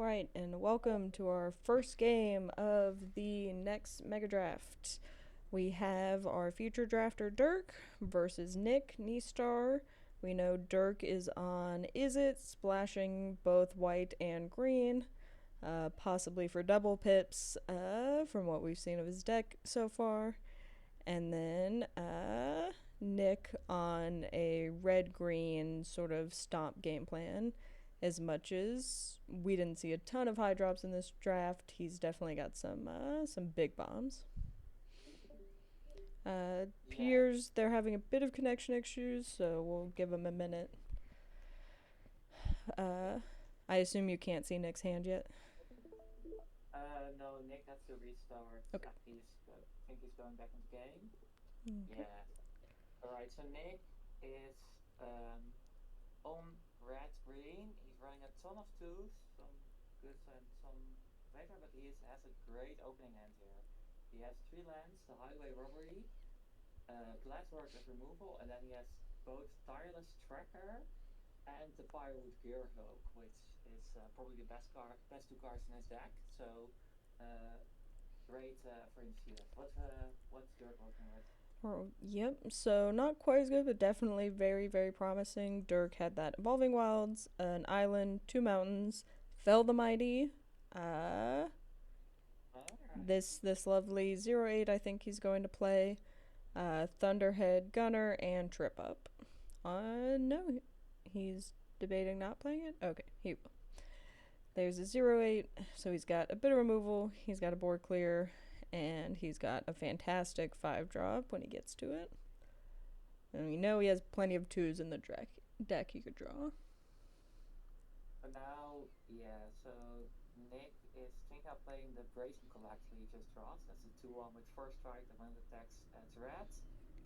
Alright, and welcome to our first game of the next Mega Draft. We have our future drafter Dirk versus Nick Neestar. We know Dirk is on Is It, splashing both white and green, possibly for double pips, from what we've seen of his deck so far. And then Nick on a red-green sort of stomp game plan. As much as we didn't see a ton of high drops in this draft, he's definitely got some big bombs. Yeah. Appears they're having a bit of connection issues, so we'll give them a minute. Uh, I assume you can't see Nick's hand yet. No, Nick has to restart. Okay. I think he's going back in the game. Okay. Yeah. All right. So Nick is on red green. He's running a ton of twos, some good and some better, but has a great opening hand here. He has three lands: the highway robbery, glasswork as removal, and then he has both tireless tracker and the Firewood Gearhook, which is probably the best two cards in his deck. So great for him to see that. What's Dirk working with? Oh, yep. So not quite as good, but definitely very, very promising. Dirk had that Evolving Wilds, an island, two mountains, Fell the Mighty, uh, All right. this lovely 0/8 I think he's going to play, Thunderhead, Gunner, and Trip Up. No, he's debating not playing it? Okay, he will. There's a 0/8, so he's got a bit of removal, he's got a board clear, and he's got a fantastic 5 drop when he gets to it. And we know he has plenty of 2s in the deck he could draw. For now, yeah. So Nick is thinking of playing the Brazen Collector he just draws. That's a 2-1 with first strike that when it attacks adds red.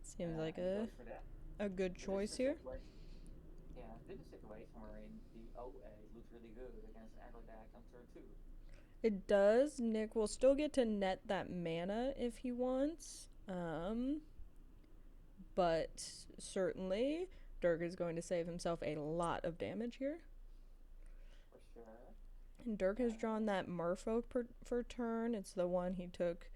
Seems like And he goes for that. a good So this is choice a here. situation. Yeah, this is a situation wherein the O8 looks really good against an aggro deck on turn two. It does. Nick will still get to net that mana if he wants. But certainly Dirk is going to save himself a lot of damage here. For sure. And Dirk has drawn Uh, that Merfolk for turn. It's the one he took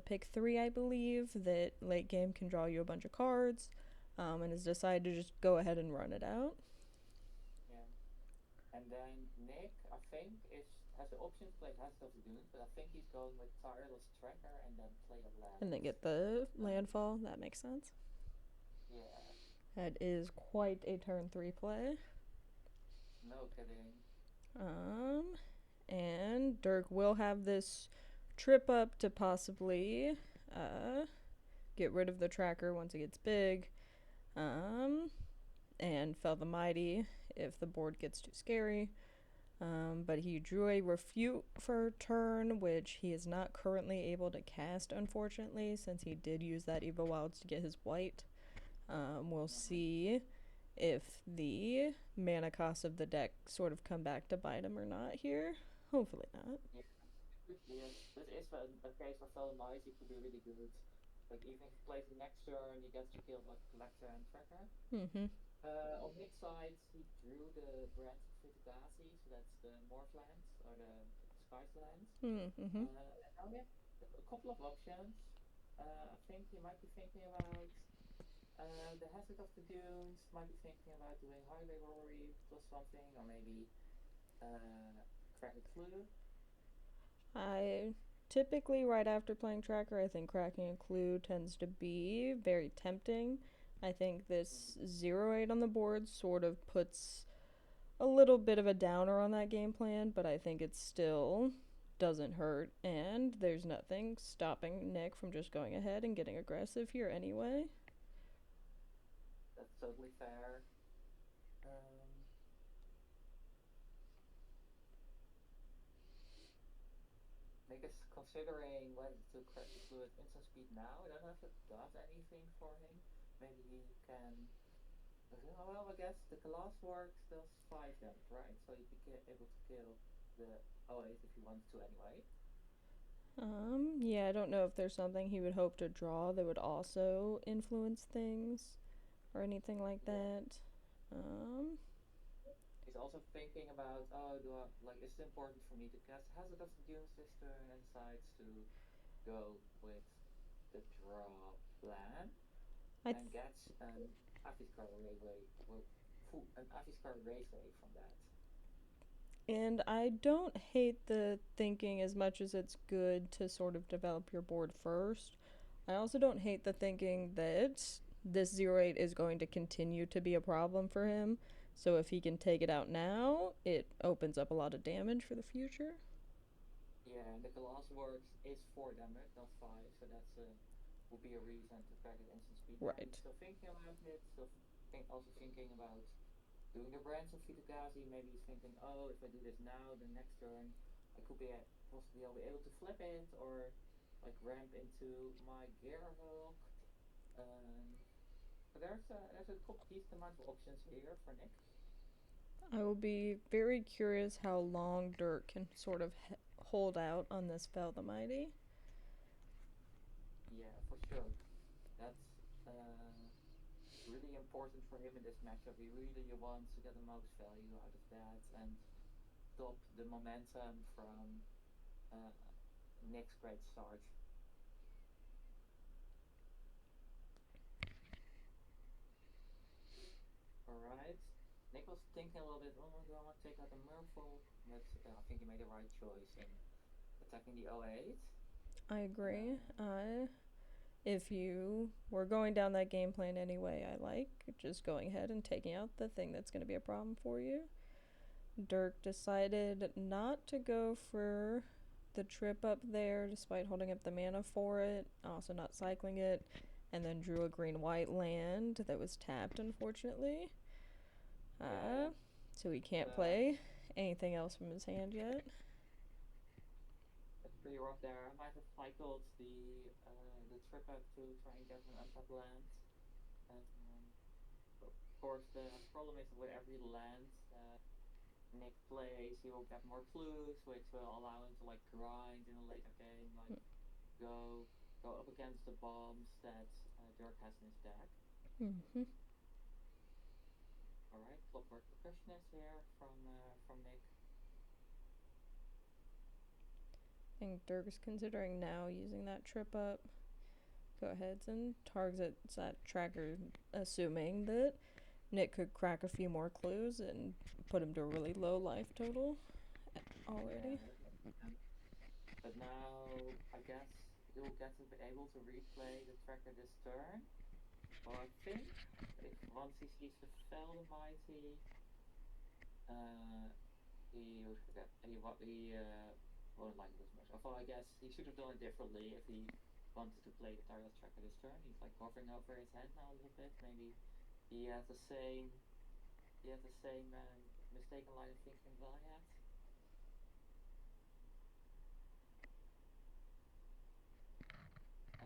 pick 3, I believe, that late game can draw you a bunch of cards, and has decided to just go ahead and run it out. yeah. And then Nick, I think, is has the option to play Hazard of the Dunes, but I think he's going with Tireless Tracker and then play a And land. then get the Uh, landfall. That makes sense. yeah, That is quite a turn 3 play. no kidding. Um, and Dirk will have this trip up to possibly get rid of the tracker once it gets big. Um, and Fell the Mighty if the board gets too scary. But he drew a Refute for turn, which he is not currently able to cast, unfortunately, since he did use that Evo Wilds to get his white. We'll Mm-hmm. see if the mana cost of the deck sort of come back to bite him or not here. Hopefully not. Yeah, yes, this is a case where Mighty could be really good. Like even if he plays the next turn, he gets to kill both Collector and Tracker. Mm-hmm. On Nick's side, he drew the Brand of Vitigasi, so that's the Morphlands or the Skies lands. Mm-hmm. And now we have a couple of options. I think he might be thinking about the Hazard of the Dunes, might be thinking about doing Highway Robbery plus something, or maybe Crack a Clue. I typically, right after playing Tracker, I think cracking a clue tends to be very tempting. I think this Mm-hmm. 0/8 on the board sort of puts a little bit of a downer on that game plan, but I think it still doesn't hurt, and there's nothing stopping Nick from just going ahead and getting aggressive here anyway. That's totally fair. Um, Nick is considering whether to crack the clue at instant speed now. I don't know if it does anything for him. Maybe he can. Well, I guess the glass works does 5 damage, right? So he'd be able to kill the O8 if he wanted to anyway. Yeah, I don't know if there's something he would hope to draw that would also influence things or anything like Yeah. that. Um, He's he's also thinking about, oh, do I, like, is it important for me to cast Hazard of the Dunes this turn, and decides to go with the draw plan I th- and gets an Aviskar Railway, an Aviskar Raceway from that. and I don't hate the thinking as much as it's good to sort of develop your board first. I also don't hate the thinking that this 08 is going to continue to be a problem for him. So if he can take it out now, it opens up a lot of damage for the future. Yeah, and the Glass Works is 4 damage, not 5, so that's would be a reason to crack it instant speed. Now Right. he's still thinking about it, also thinking about doing the branch of Fitogasi. Maybe he's thinking, oh, if I do this now, the next turn I could be possibly I'll be able to flip it or like ramp into my Gearhulk. But there's a decent amount of options here for Nick. I will be very curious how long Dirk can sort of hold out on this Fell the Mighty. Yeah, for sure. That's really important for him in this matchup. He really wants to get the most value out of that and stop the momentum from Nick's great start. Alright. Nick was thinking a little bit, oh, do I want to take out the Merfolk? But I think he made the right choice in attacking the 08. I agree. If you were going down that game plan anyway, I like just going ahead and taking out the thing that's going to be a problem for you. Dirk decided not to go for the trip up there despite holding up the mana for it, also not cycling it, and then drew a green-white land that was tapped, unfortunately. So he can't play anything else from his hand yet. That's pretty rough there. I might have cycled the trip up to try and get an untapped land. Of course, the problem is with every land that Nick plays, he will get more clues, which will allow him to like grind in a later game, like go up against the bombs that Dirk has in his deck. Mm-hmm. All right, Clockwork Percussionist here from Nick. I think Dirk's considering now using that trip up. Go ahead and targets that tracker, assuming that Nick could crack a few more clues and put him to a really low life total already. Yeah, but now I guess he'll get to be able to replay the tracker this turn. Well, I think if once he sees the Fell the Mighty, he would forget. He won't like it as much. Although I guess he should have done it differently if he wanted to play the tireless tracker this turn. He's like hovering over his head now a little bit. Maybe he has the same mistaken line of thinking that I had.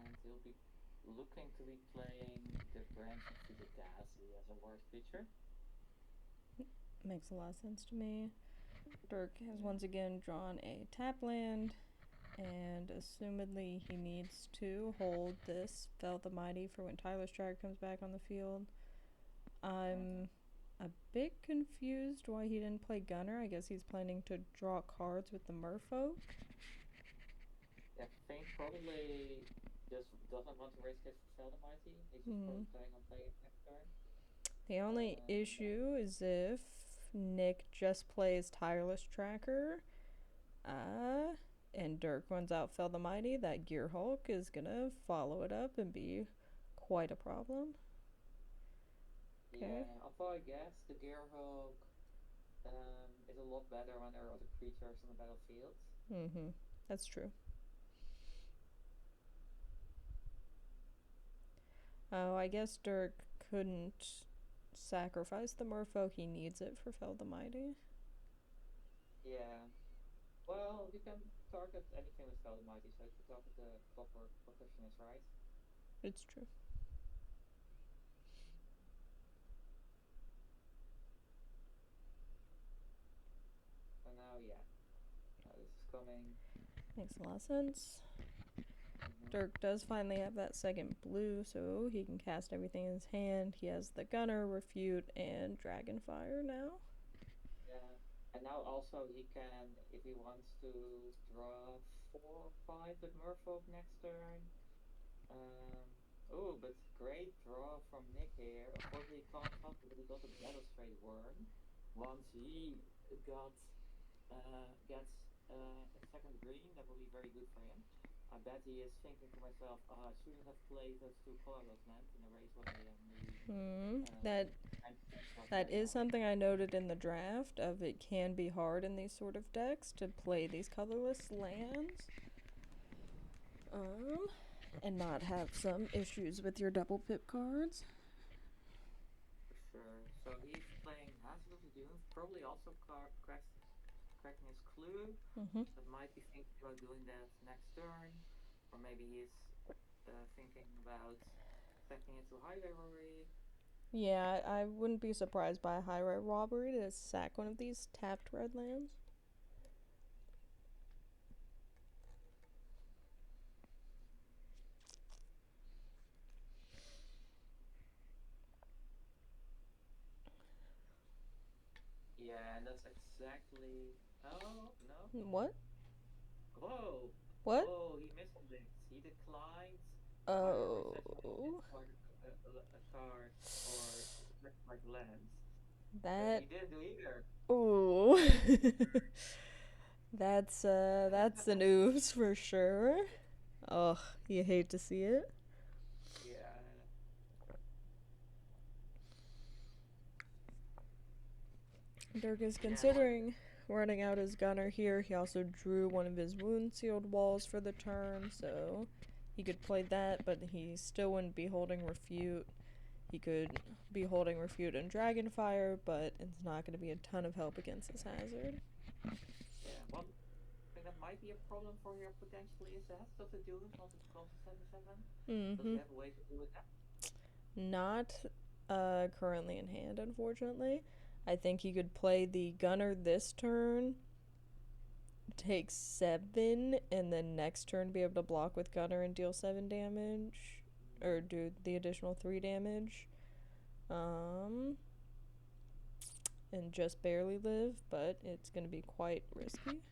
And he'll be looking to be playing the branch of Fugagazi as a word feature. Makes a lot of sense to me. Dirk has once again drawn a tap land, and assumedly he needs to hold this Fell the Mighty for when Tyler's Tracker comes back on the field. I'm a bit confused why he didn't play Gunner. I guess he's planning to draw cards with the Merfolk. I think probably just doesn't want to risk his Fell the Mighty. He's just probably planning on playing it next turn. The only issue is if Nick just plays Tireless Tracker, and Dirk runs out Fell the Mighty, that Gearhulk is gonna follow it up and be quite a problem. Yeah, although I guess the Gearhulk is a lot better when there are other creatures on the battlefield. Mm-hmm. That's true. Oh, I guess Dirk couldn't sacrifice the Merfolk. He needs it for Fell the Mighty. Yeah. Well, you can target anything with Fell the Mighty, so you can target the Clockwork Percussionist, right? It's true. So now, yeah. Now this is coming. Makes a lot of sense. Dirk does finally have that second blue, so he can cast everything in his hand. He has the Gunner, Refute, and Dragonfire now. And now also he can, if he wants to draw 4 or 5 with Merfolk next turn. Oh, but great draw from Nick here. Unfortunately, he can't help it, but he got a Battlestrade Worm. Once he gets a second green, that will be very good for him. I bet he is thinking to myself, I shouldn't have played those 2 colorless lands in a Raceway and That the that is Dreadnought. something I noted in the draft. Of it can be hard in these sort of decks to play these colorless lands. And not have some issues with your double pip cards. For sure. So he's playing Hazard of the Dunes, probably also cracking his clue. Mm-hmm. But might be thinking about doing that next turn. Or maybe he's thinking about attacking into Highway Robbery. Yeah, I wouldn't be surprised by a highway robbery to sack one of these tapped red lands. Yeah, and that's exactly. Oh, no. What? Whoa! What? Oh, he misclicked. He declined the high robbery section when he Oh, didn't like a card or like lands. And that. he didn't do either. Ooh. That's an oops for sure. Ugh, you hate to see it. Yeah. Dirk is Yeah, like. considering running out his gunner here. He also drew one of his wound sealed walls for the turn, so he could play that, but he still wouldn't be holding refute. He could be holding refute and Dragonfire, but it's not going to be a ton of help against this hazard. Yeah, one thing that might be a problem for here potentially is the Heads of the Dunes, not the cost of 7/7. Does Mm-hmm. he have a way to do it that? Not currently in hand, unfortunately. I think he could play the gunner this turn, take 7, and then next turn be able to block with gunner and deal 7 damage, or do the additional 3 damage. And just barely live, but it's going to be quite risky.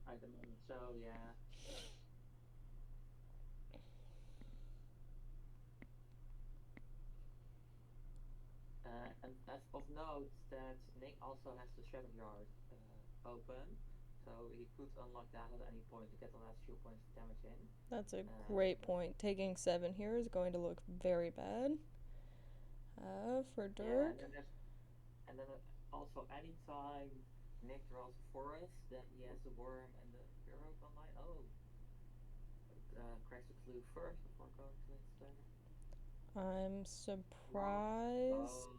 At the moment, so yeah. And as of note, that Nick also has the Shadow Yard open, so he could unlock that at any point to get the last few points of damage in. That's a great point. Taking 7 here is going to look very bad for Yeah, Dirk. and then also anytime Nick draws a forest, then he has the worm and the hero online. Oh, cracks the clue first before going to its turn. I'm surprised.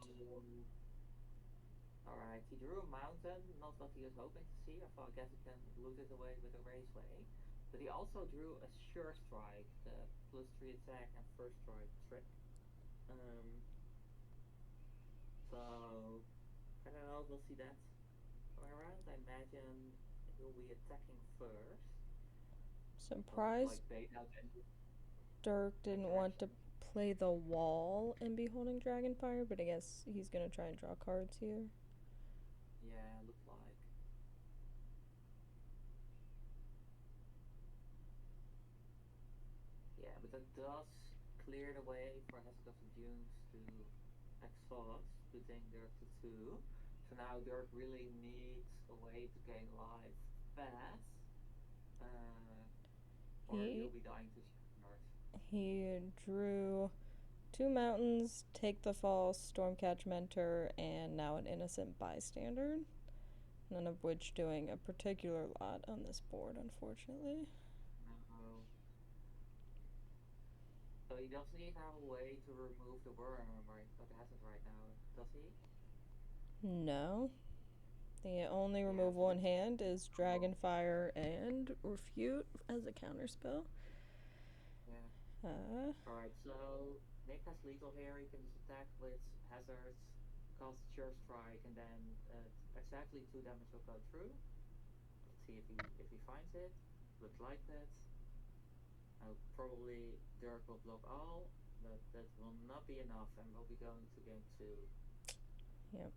Alright, he drew a mountain, not what he was hoping to see. I thought, I guess he can loot it away with a raceway. But he also drew a sure strike, the +3 attack and first strike trick. So I don't know, we'll see that going around. I imagine he'll be attacking first. Surprised Like bait out Dirk didn't want to play the wall and be holding Dragonfire, but I guess he's gonna try and draw cards here. Yeah, looks like. Yeah, but that does clear the way for Hazard of the Dunes to exhaust, putting Dirk to 2. So now Dirk really needs a way to gain life fast, or he'll be dying to Shard. He drew 2 mountains, Take the Fall, Stormcatch Mentor, and now an Innocent Bystander. None of which doing a particular lot on this board, unfortunately. No. So he doesn't even have a way to remove the worm, right? But hasn't right now, does he? No. The only removal in hand is Dragonfire and Refute as a counterspell. Yeah. Alright, so Nick has lethal here. He can just attack with hazards, cast Sure Strike, and then exactly 2 damage will go through. Let's see if he finds it. Looks like that. Probably Dirk will block all, but that will not be enough, and we'll be going to game 2. Yep.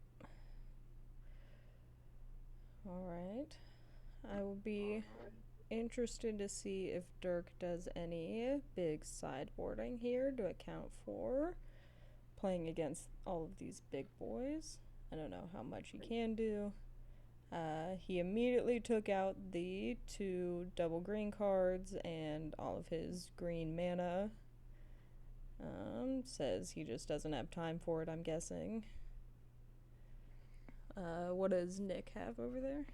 Alright. I will be Alright. interested to see if Dirk does any big sideboarding here to account for playing against all of these big boys. I don't know how much he can do. He immediately took out the 2 double green cards and all of his green mana. Says he just doesn't have time for it, I'm guessing. What does Nick have over there?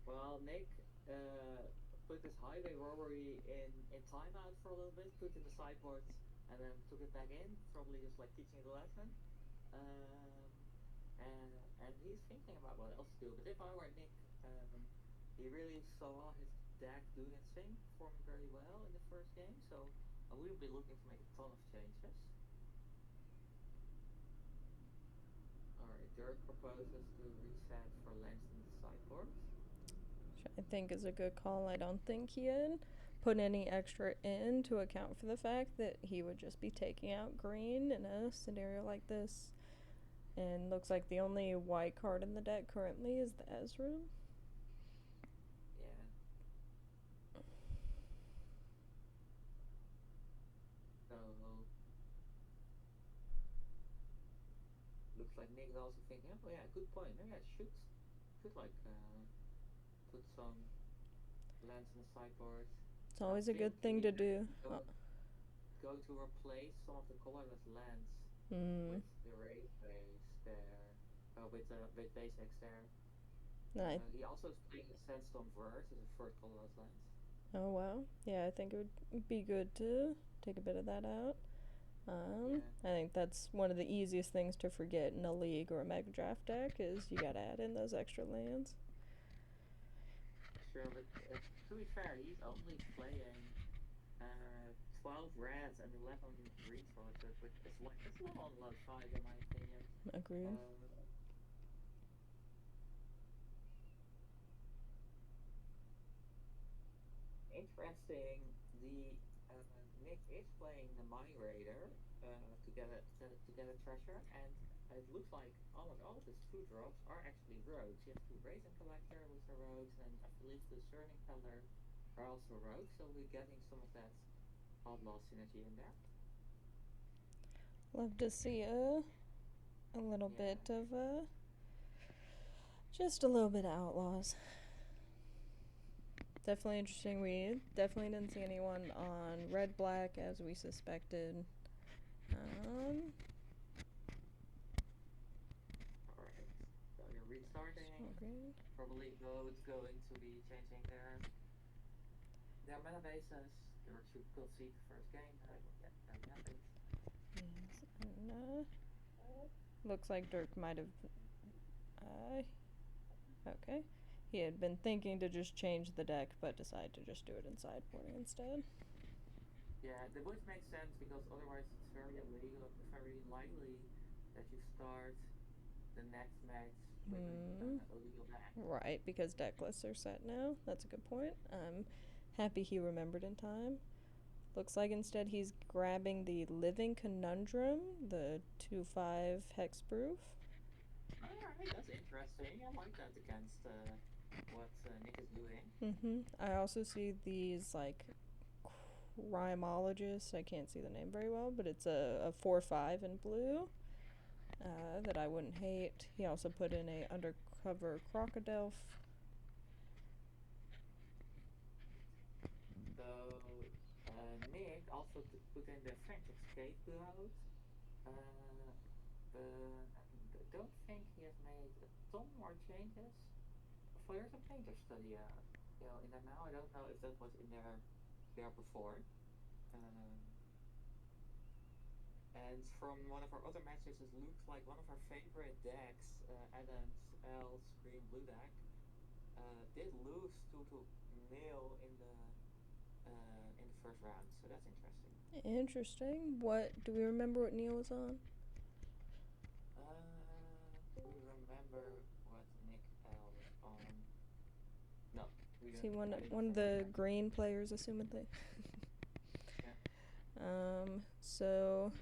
Well, Nick put his highway robbery in timeout for a little bit, put it in the sideboard, and then took it back in, probably just like teaching the lesson. Um, and he's thinking about what else to do. But if I were Nick, he really saw his deck doing its thing, performing very well in the first game, so I wouldn't be looking to make a ton of changes. Alright, Dirk proposes to reset for lands in the sideboard. Which I think is a good call. I don't think he'd put any extra in to account for the fact that he would just be taking out green in a scenario like this. And looks like the only white card in the deck currently is the Ezra. Yeah. So looks like Nick is also thinking, oh yeah, good point. Maybe I should like put some lands in the sideboard. It's always a good thing to do. Go to replace some of the colorless lands Hmm. with the raid base there. With base X there. He also is playing a Sandstorm Verse as a first colorless lands. Oh wow. Yeah, I think it would be good to take a bit of that out. Yeah. I think that's one of the easiest things to forget in a league or a mega draft deck is you gotta add in those extra lands. Sure, but to be fair, he's only playing 12 reds and 11 resources, which is like it's a little on the low side in my opinion. Agreed. Interesting. The Nick is playing the Mine Raider to get a treasure, and it looks like almost all of his 2 drops are actually rogues. You have 2 Raisin Collector, which are rogues, and I believe the Discerning Feather are also rogues. So we're getting some of that outlaw synergy in there. Love to see a little bit of just a little bit of outlaws. Definitely interesting. We definitely didn't see anyone on red black as we suspected. Alright, so you're restarting. Okay. Probably both going to be changing their mana bases. Dirk should concede the first game. Yeah, that happened. Yes, and looks like Dirk might have. Okay. He had been thinking to just change the deck, but decided to just do it in sideboarding instead. Yeah, that would make sense because otherwise it's very illegal, very likely that you start the next match with an illegal deck. Right, because deck lists are set now. That's a good point. I'm happy he remembered in time. Looks like instead he's grabbing the Living Conundrum, the 2/5 hexproof. Alright, that's interesting. I like that against what Nick is doing. I also see these like Crimologist. I can't see the name very well, but it's a 4/5 in blue that I wouldn't hate. He also put in a Undercover Crocodile. So Nick also put in the French Escape Cloud. Don't think he has made a ton more changes. There's a painter study in there now. I don't know if that was in there before. And from one of our other matches, it looks like one of our favorite decks, Adam's L's Green Blue deck, did lose to Neil in the first round. So that's interesting. Interesting. What do we remember? What Neil was on? Do we remember what Nick L was on? No. Is he one of the green players, assumedly? Yeah. So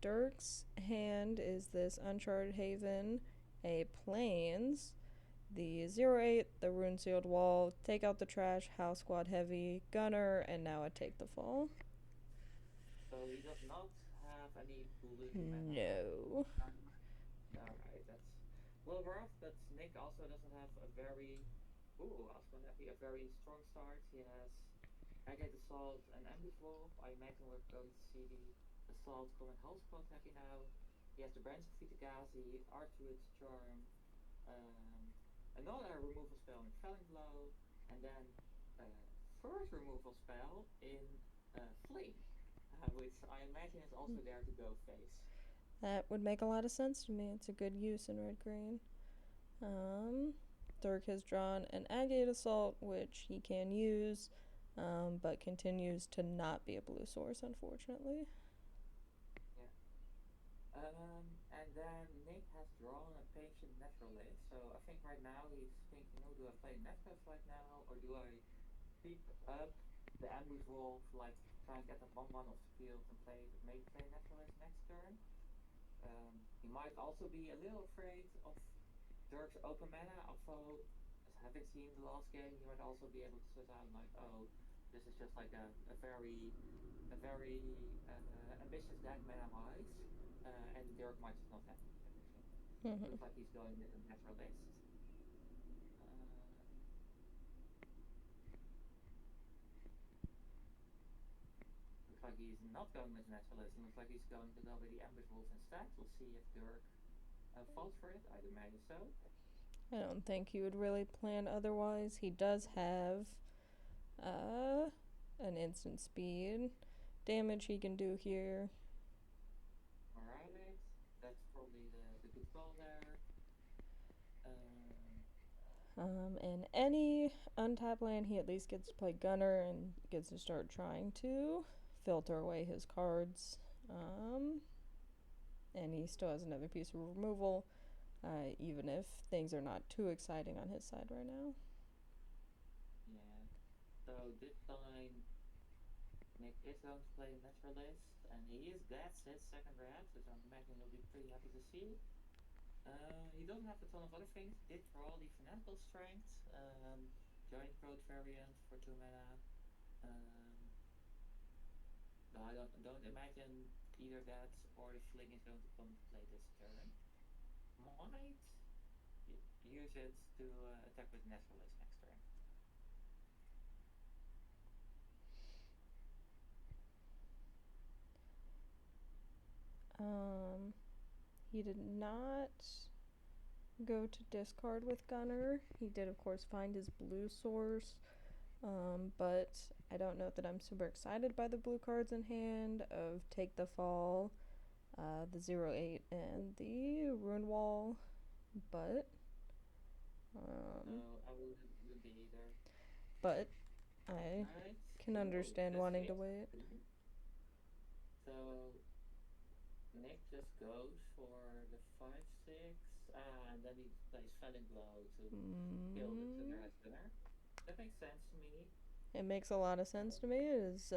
Dirk's hand is this Uncharted Haven, a Plains, the 08, the rune sealed wall, take out the trash, house squad heavy, gunner, and now I take the fall. So he does not have any blue mana left. No. Alright, that's well rough, but Nick also doesn't have a very also happy a very strong start. He has Agate Assault and Ambush Wolf. I imagine we're going to see the Assault coming whole squad heavy now. He has the Branch of Vitagazi, Archwood's Charm, another removal spell in Felling Blow, and then first removal spell in Flame, which I imagine is also there to go face. That would make a lot of sense to me. It's a good use in red green. Dirk has drawn an Agate Assault, which he can use, but continues to not be a blue source, unfortunately. Yeah. And then Nick has drawn a Patient Naturalist, so I think right now he's thinking, oh, do I play Naturalist right now, or do I keep up the Ambush Wolf, like try and get that 1-1 off the field and maybe play Naturalist next turn? He might also be a little afraid of Dirk's open mana, although, having seen the last game, he might also be able to switch out like, oh, this is just like a very ambitious deck mana-wise, and Dirk might just not have everything. Looks like he's going with a Naturalist. Looks like he's not going with Naturalist. Looks like he's going to go with the Ambush Wolf instead. We'll see if Dirk falls for it. I'd imagine so. I don't think he would really plan otherwise. He does have an instant speed damage he can do here. Alright, that's probably the good call there. And any untapped land, he at least gets to play Gunner and gets to start trying to filter away his cards. And he still has another piece of removal, even if things are not too exciting on his side right now. Yeah, so this time Nick is going to play Naturalist, and that's his second red, which I imagine he'll be pretty happy to see. He doesn't have a ton of other things. He did draw the Fanatical Strength, Giant Growth variant for 2 mana. No, I don't imagine either that or the Fling is going to come to play this turn. Might use it to attack with Naturalist next turn. He did not go to discard with Gunner. He did, of course, find his blue source, but I don't know that I'm super excited by the blue cards in hand of Take the Fall, the 08, and the Rune Wall, but No, I wouldn't be either. But I can understand wanting to wait. So Nick just goes for the 5/6, and then he plays Felling Blow to kill the Thunderhead Gunner. That makes sense to me. It makes a lot of sense to me. It is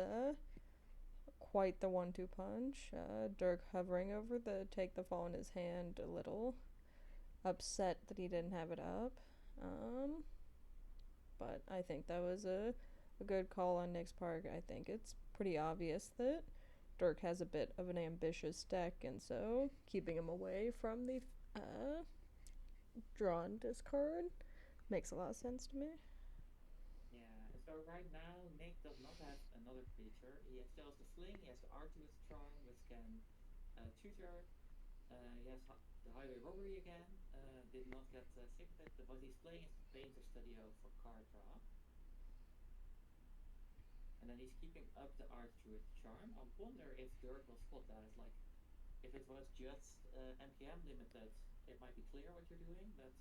quite the 1-2 punch. Dirk hovering over the Take the Fall in his hand, a little upset that he didn't have it up. But I think that was a good call on Nick's part. I think it's pretty obvious that Dirk has a bit of an ambitious deck, and so keeping him away from the drawn discard makes a lot of sense to me. Yeah, so right now Nick does not have another creature. He still has the Fling, he has the Arduous Charm, which can tutor. He has the Highway Robbery again. Did not get sick of it, but what he's playing is the Painter Studio for card draw. And then he's keeping up the Arduous Charm. I wonder if Dirk will spot that. Like, if it was just NPM limited, it might be clear what you're doing, but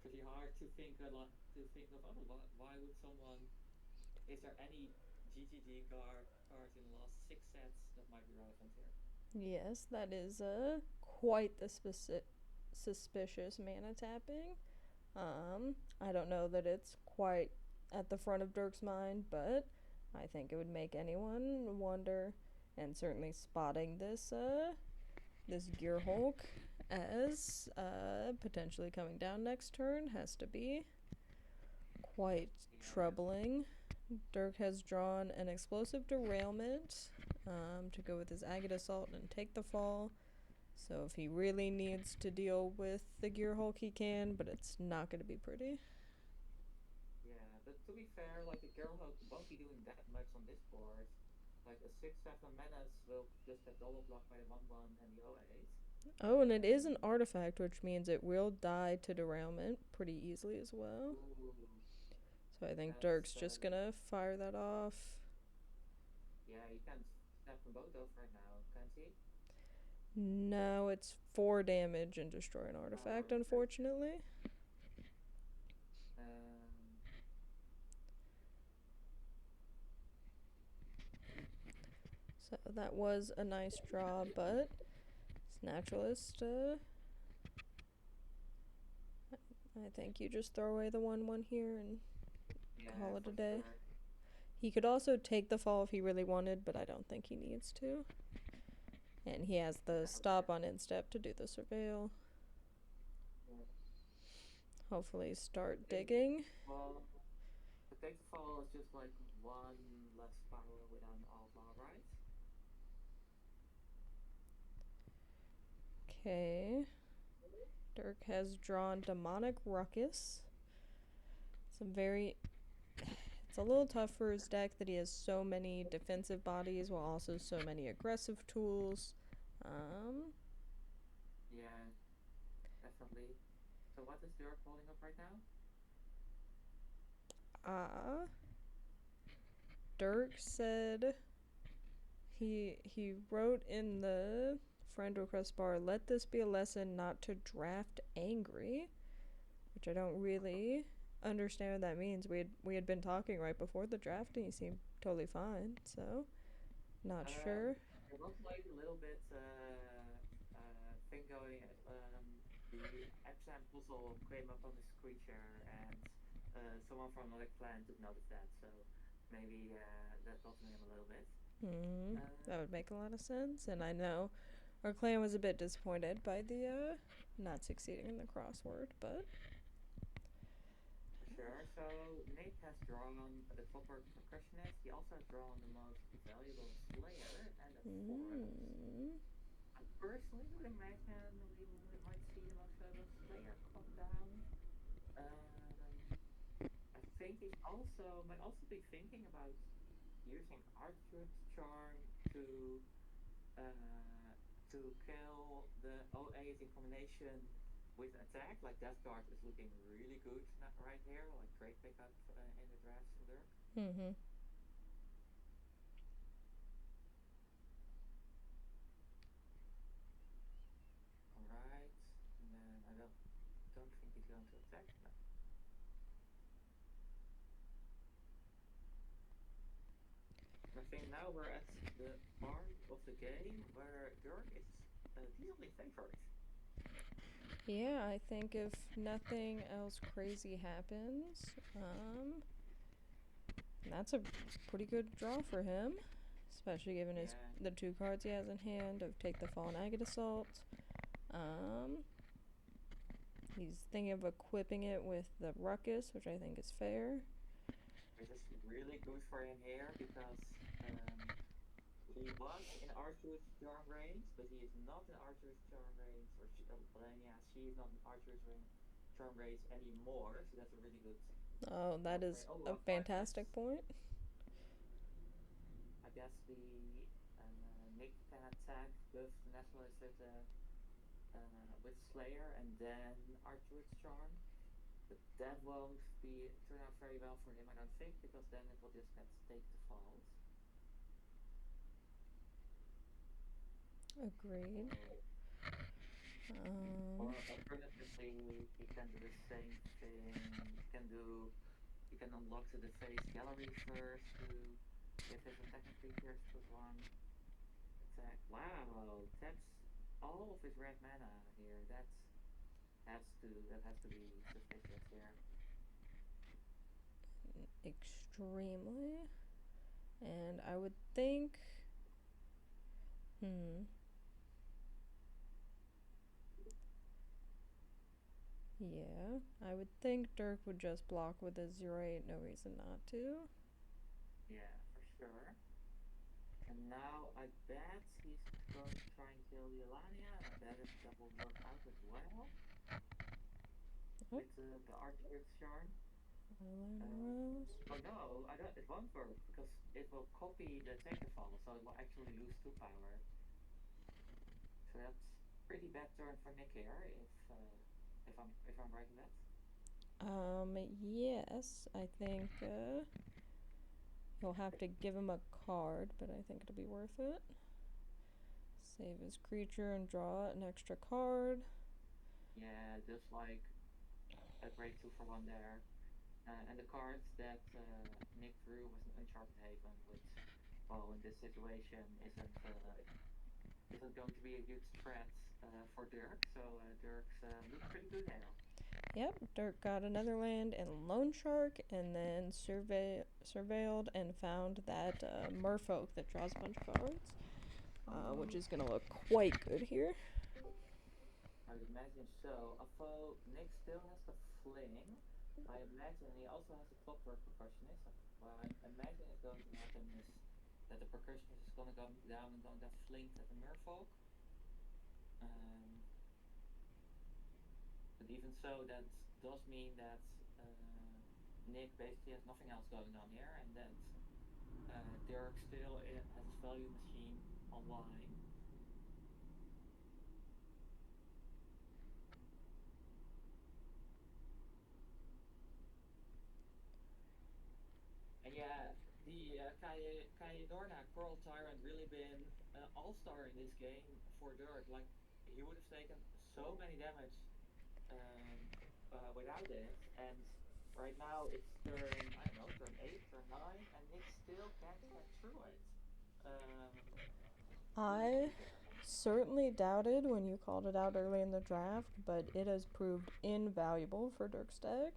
pretty hard to think of why would someone, is there any GGG cards in the last 6 sets that might be relevant here? Yes, that is quite the suspicious mana tapping. I don't know that it's quite at the front of Dirk's mind, but I think it would make anyone wonder, and certainly spotting this Gear Hulk as potentially coming down next turn has to be quite Yeah. troubling. Dirk has drawn an explosive derailment to go with his Agate Assault and take the fall. So if he really needs to deal with the Gear Hulk, he can, but it's not going to be pretty. Yeah, but to be fair, like the girl won't be doing that much on this board. Like a 6/7 menace will just get double blocked by the 1/1 and the 0/8. Oh, and it is an artifact, which means it will die to derailment pretty easily as well. Ooh, So I think that's Dirk's just gonna fire that off. yeah, you can't snap them both off right now, can't he? No, it's 4 damage and destroy an Oh, artifact, okay. unfortunately. Um, So that was a nice draw, but it's Naturalist. I think you just throw away the 1/1 here and yeah, call it a for day. sure. He could also take the fall if he really wanted, but I don't think he needs to. And he has the Okay. stop on instep to do the surveil. Yeah. Hopefully start Take, digging. well, the take the fall is just like one less power without an outlaw, right? Okay. Dirk has drawn Demonic Ruckus. It's a little tough for his deck that he has so many defensive bodies while also so many aggressive tools. Yeah, definitely. So what is Dirk holding up right now? Uh, Dirk said he wrote in the friend request bar, "Let this be a lesson not to draft angry," which I don't really understand what that means. We had been talking right before the draft and he seemed totally fine, so not sure. There was like a little bit thing going. The Epsom puzzle came up on this creature, and someone from another clan took note of that. So maybe that bothered him a little bit. That would Um, make a lot of sense, and I know our clan was a bit disappointed by the not succeeding in the crossword, but for sure. So Nick has drawn the Clockwork Percussionist. He also has drawn the most valuable Slayer and a Forest. I personally would imagine we might see the most valuable Slayer come down. Um, I think he also might also be thinking about using Archer's Charm to uh, to kill the OAs in combination with attack. Like Death Guard is looking really good right here. Like great pickup in the draft for Dirk. mm-hmm. All right, and then I don't think he's going to attack. No. I think now we're at the part of the game where Dirk is decently favored. Yeah, I think if nothing else crazy happens, that's a pretty good draw for him, especially given his Yeah, the 2 cards he has in hand of Take the Fall and Agate Assault. He's thinking of equipping it with the Ruckus, which I think is fair. which is really good for him here because he was in Archer's charm range, but he is not in Archer's charm range, or yeah, she is not in Archer's charm range anymore, so that's a really good Oh, that draw for is him. Oh, a a 5/6. fantastic point. I guess the Nick can attack with the Nationalist with Slayer and then Archer's charm. But that won't turn out very well for him, I don't think, because then it will just get take the falls. Agreed. Or alternatively, he can do the same thing. He can unlock to the face gallery first to give his attacking creatures +1 attack. Wow, taps all of his red mana here. That has to be suspicious here. Extremely. And I would think. Hmm. Yeah, I would think Dirk would just block with a 0-8, no reason not to. Yeah, for sure. And now I bet he's going to try and kill the Alania, and I bet that will work out as well Oh, with the Archer's charm. eyeliner rose. Oh no, I don't. It won't work because it will copy the Taker Fall, so it will actually lose 2 power. So that's pretty bad turn for Nick here, if I'm right in that. Yes, I think he'll have to give him a card, but I think it'll be worth it. Save his creature and draw an extra card. Yeah, just like a great 2-for-1 there. And the cards that Nick drew was an Uncharted Haven, which, well, in this situation isn't going to be a huge threat for Dirk. So Dirk's looking pretty good here. Yep, Dirk got another land and Loan Shark, and then surveilled and found that Merfolk that draws a bunch of cards, which is gonna look quite good here. I would imagine so. Although Nick still has the fling, I imagine he also has a clockwork percussionist. What I imagine is going to happen is that the percussionist is going to go down and going to have flinked at the merfolk. But even so, that does mean that Nick basically has nothing else going on here, and that Dirk still has his value machine online. And yeah, the Kayadorna Coral Tyrant really been all-star in this game for Dirk. Like, he would have taken so many damage without it, and right now it's turn, I don't know, turn 8, turn 9, and Nick still can't get through it. Really I good there. certainly doubted when you called it out early in the draft, but it has proved invaluable for Dirk's deck.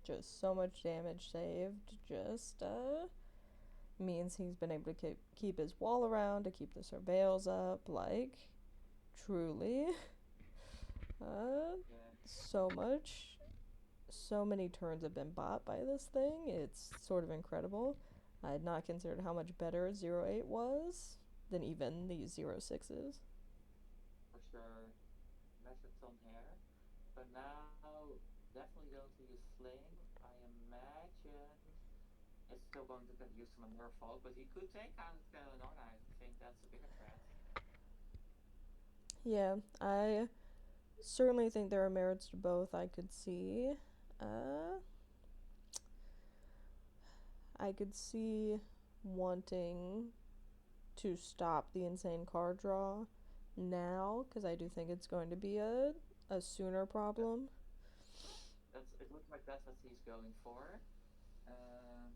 Just so much damage saved. Just means he's been able to keep his wall around, to keep the surveils up. Like, truly, Yeah. so much. So many turns have been bought by this thing. It's sort of incredible. I had not considered how much better 0-8 was than even these 0-6s. For sure, measured on hair. But now, definitely going to use Fling. I imagine it's still going to get used to a Merfolk, but he could take out Norna. I think that's a bigger threat. Yeah, I certainly think there are merits to both. Uh, I could see wanting to stop the insane card draw now, because I do think it's going to be a sooner problem. It looks like that's what he's going for. Um,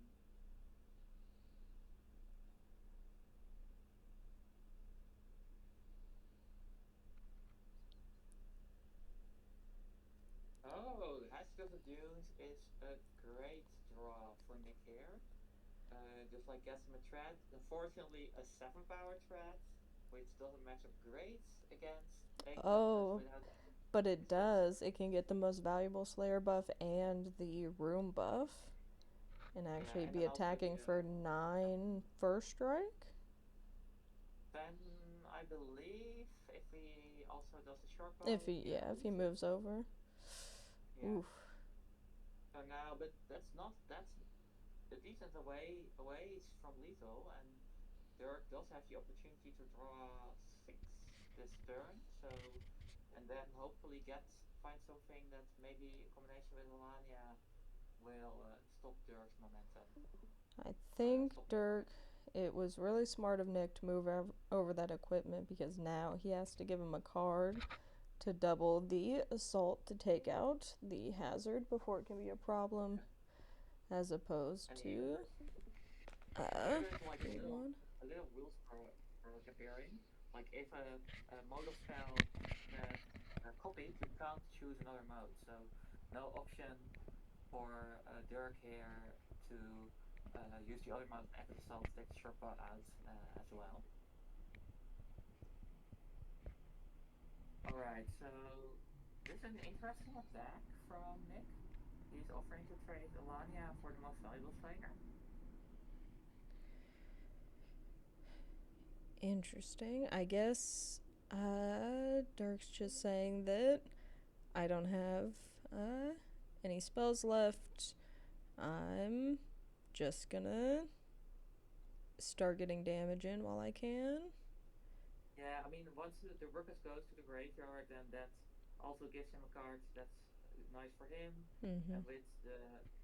oh, Hatchet of the Dunes is a great draw for Nick here. Just like Gasimer threat. Unfortunately, a 7-power threat, which doesn't match up great against 8 Oh, without but it six. does. It can get the most valuable Slayer buff and the room buff, and Yeah, actually and be then also attacking for 9 first strike. then I believe if he also does the short bow, If he, he yeah, if he loses. moves over. Yeah. Oof. So now, but that's a decent away from lethal, and Dirk does have the opportunity to draw 6 this turn. So, and then hopefully find something that maybe in combination with Melania will stop Dirk's momentum. I think Stop Nick Dirk, momentum. it was really smart of Nick to move over that equipment, because now he has to give him a card to double the assault to take out the hazard before it can be a problem, as opposed And to here there's like a little one. rules for comparing. Like if a mode of spell that copied, you can't choose another mode. So no option for Dirk here to use the other mode of active assault to take the short bow out as well. Alright, so This is an interesting attack from Nick. He's offering to trade Alania for the most valuable Slayer. Interesting. I guess Dirk's just saying that I don't have any spells left. I'm just gonna start getting damage in while I can. Yeah, I mean, once the Ruckus goes to the graveyard, then that also gives him a card that's nice for him. Mm-hmm. And with the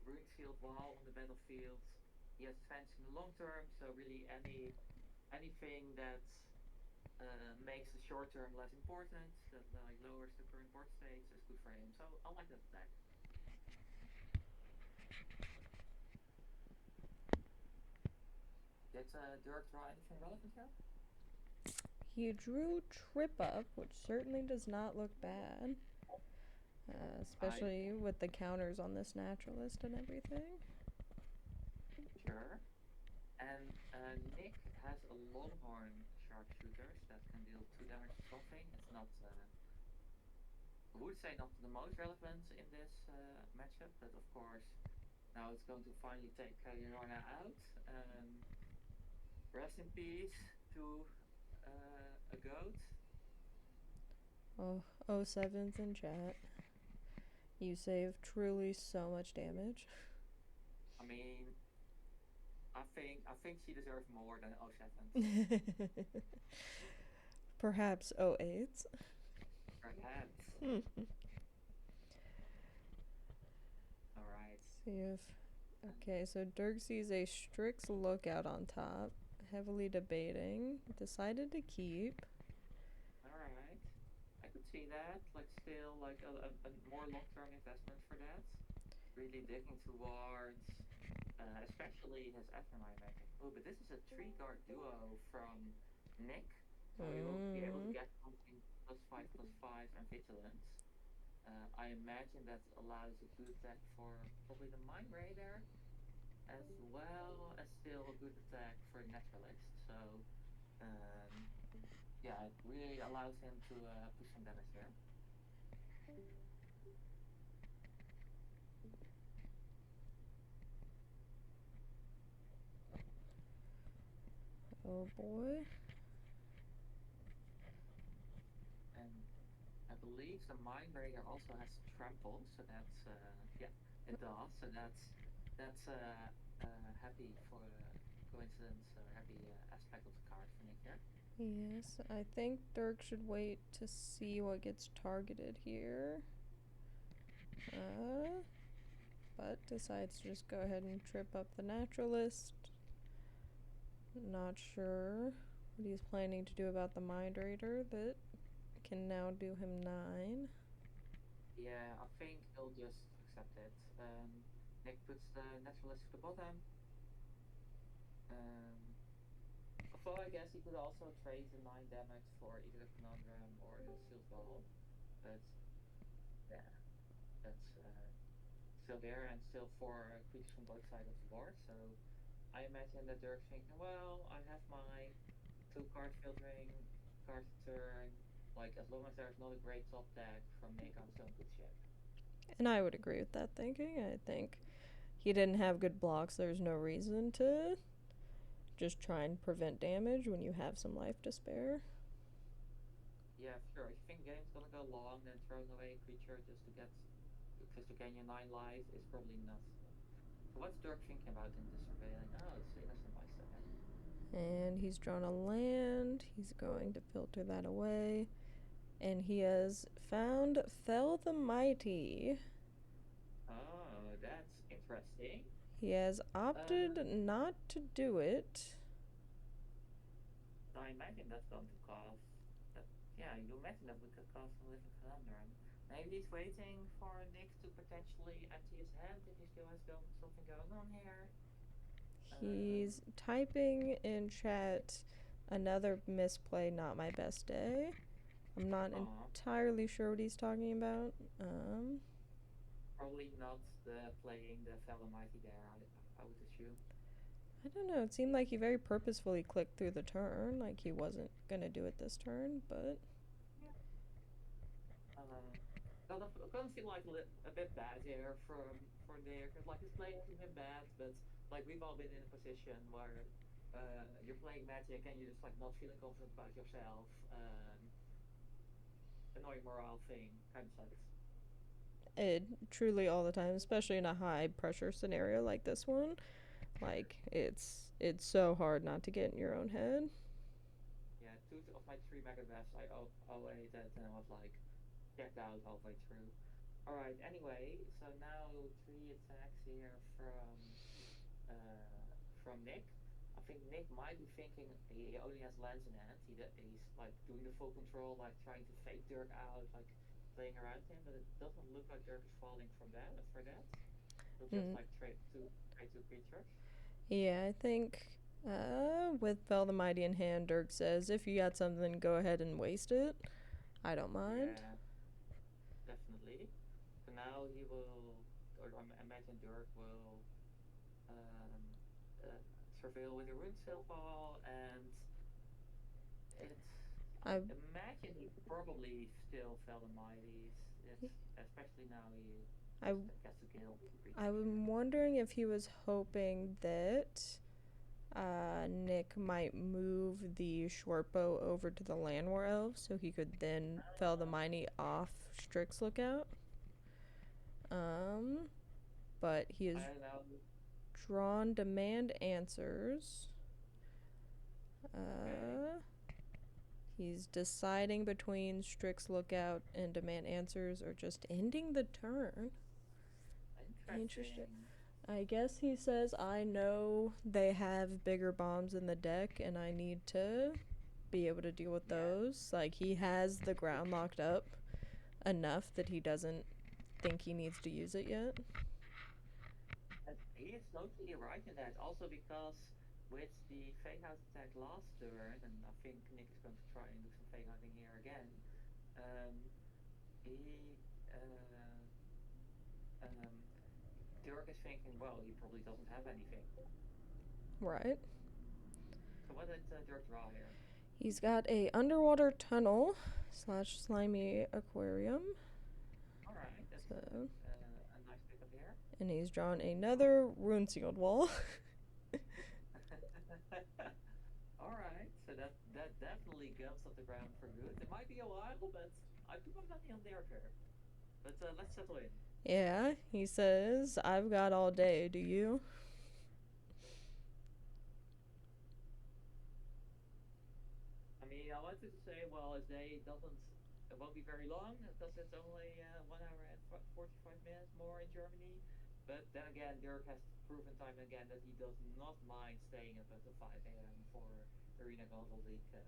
Rune Shield Wall on the battlefield, he has defense in the long term. So really, anything that makes the short term less important, that like lowers the current board states, is good for him. So I like that attack. Did Dirk draw anything relevant here? He drew Trip Up, which certainly does not look bad. I Especially with the counters on this naturalist and everything. Sure. And Nick has a Longhorn sharpshooters that can deal 2 damage to something. It's not, I would say, not the most relevant in this matchup, but of course, now it's going to finally take Yorna out. Rest in peace to a goat. Oh, 07's in chat. You save truly so much damage. I mean, I think she deserves more than 07. Perhaps 08's. Perhaps. Alright. See if. Okay, so Dirk sees a Strix Lookout on top. Heavily debating. Decided to keep. Alright. I could see that. Like, still, like, a more long term investment for that. Really digging towards, especially his Aftermind magic. Oh, but this is a 3-card duo from Nick. So he will be able to get something +5/+5 and Vigilance. I imagine that allows a good attack for probably the Mind Raider, as well as still a good attack for Naturalist. So, yeah, it really allows him to push some damage there. Oh boy. And I believe the Mind Raider also has Trample, so that's, yeah, it does. So that's happy for coincidence, happy aspect of the card for Nick here. Yes, I think Dirk should wait to see what gets targeted here. But decides to just go ahead and trip up the naturalist. Not sure what he's planning to do about the Mind Raider that can now do him 9. Yeah, I think he'll just accept it. Nick puts the naturalist to the bottom. Although I guess he could also trade the 9 damage for either the Conundrum or the Sealed Ball. But yeah, that's still there and still 4 creatures from both sides of the board. So I imagine that Dirk's thinking, well, I have my 2 card filtering, card turn. Like, as long as there's not a great top deck from Nick, I'm still in good shape. And I would agree with that thinking. I think he didn't have good blocks. There's no reason to just try and prevent damage when you have some life to spare. Yeah, sure. If you think game's gonna go long, then throwing away a creature just to gain your 9 life is probably not. So what's Dirk thinking about in this surveilling? Oh, it's Innocent Meister. And he's drawn a land. He's going to filter that away. And he has found Fell the Mighty. Oh, that's interesting. He has opted not to do it. I imagine that's going to cost. Yeah, you imagine that we could cost a living conundrum. Maybe he's waiting for Nick to potentially empty his hand if he still has something going on here. He's typing in chat another misplay, not my best day. I'm not entirely sure what he's talking about. Probably not playing the Fell the Mighty there, I would assume. I don't know. It seemed like he very purposefully clicked through the turn, like he wasn't gonna do it this turn, but. Yeah. kind of feel like a bit bad here for Dirk. Like his play hasn't been bad, but like we've all been in a position where you're playing Magic and you're just like not feeling confident about yourself. Annoying morale thing kind of sucks. It truly all the time, especially in a high pressure scenario like this one. Like it's so hard not to get in your own head. Yeah, two of my three Mega Drafts I OA'd it and I was like checked out halfway through. Alright, anyway, so now three attacks here from Nick. I think Nick might be thinking he only has lands in hand. He's like doing the full control, like trying to fake Dirk out, like playing around him, but it doesn't look like Dirk is falling from that for that. He'll just Mm. like trade two creatures. Yeah, I think with Bell the Mighty in hand, Dirk says, if you got something, go ahead and waste it. I don't mind. Yeah, definitely. So now he will, or I imagine Dirk will um, surveil with a rune ball, and it's. I I imagine he probably still fell the mighties, especially now he I gets to kill creatures here. I'm wondering if he was hoping that Nick might move the short bow over to the land war elf so he could then fell the mighty off Strix lookout. Um, but he has I don't know. drawn demand answers. Okay, He's deciding between Strix lookout and demand answers or just ending the turn. Interesting. interesting. I guess he says, I know they have bigger bombs in the deck and I need to be able to deal with Yeah, those. Like, he has the ground locked up enough that he doesn't think he needs to use it yet. and he is totally right in that. Also because with the fake out attack last turn, and I think Nick is going to try and do some fake outing here again. Um, he um, Dirk is thinking, well, he probably doesn't have anything. Right. So what did Dirk draw here? He's got a underwater tunnel slash slimy aquarium. All right, that's So, a nice pickup here. and he's drawn another rune sealed wall. All right, so that definitely gums up the ground for good. It might be a while, but I put my money on Dirk here. But let's settle in. Yeah, he says, I've got all day, do you? I mean, I wanted to say, well, his day doesn't, it won't be very long because it's only 1 hour and 45 minutes more in Germany. But then again, Dirk has proven time and again that he does not mind staying up until 5 a.m. for Arena Gauntlet League stuff.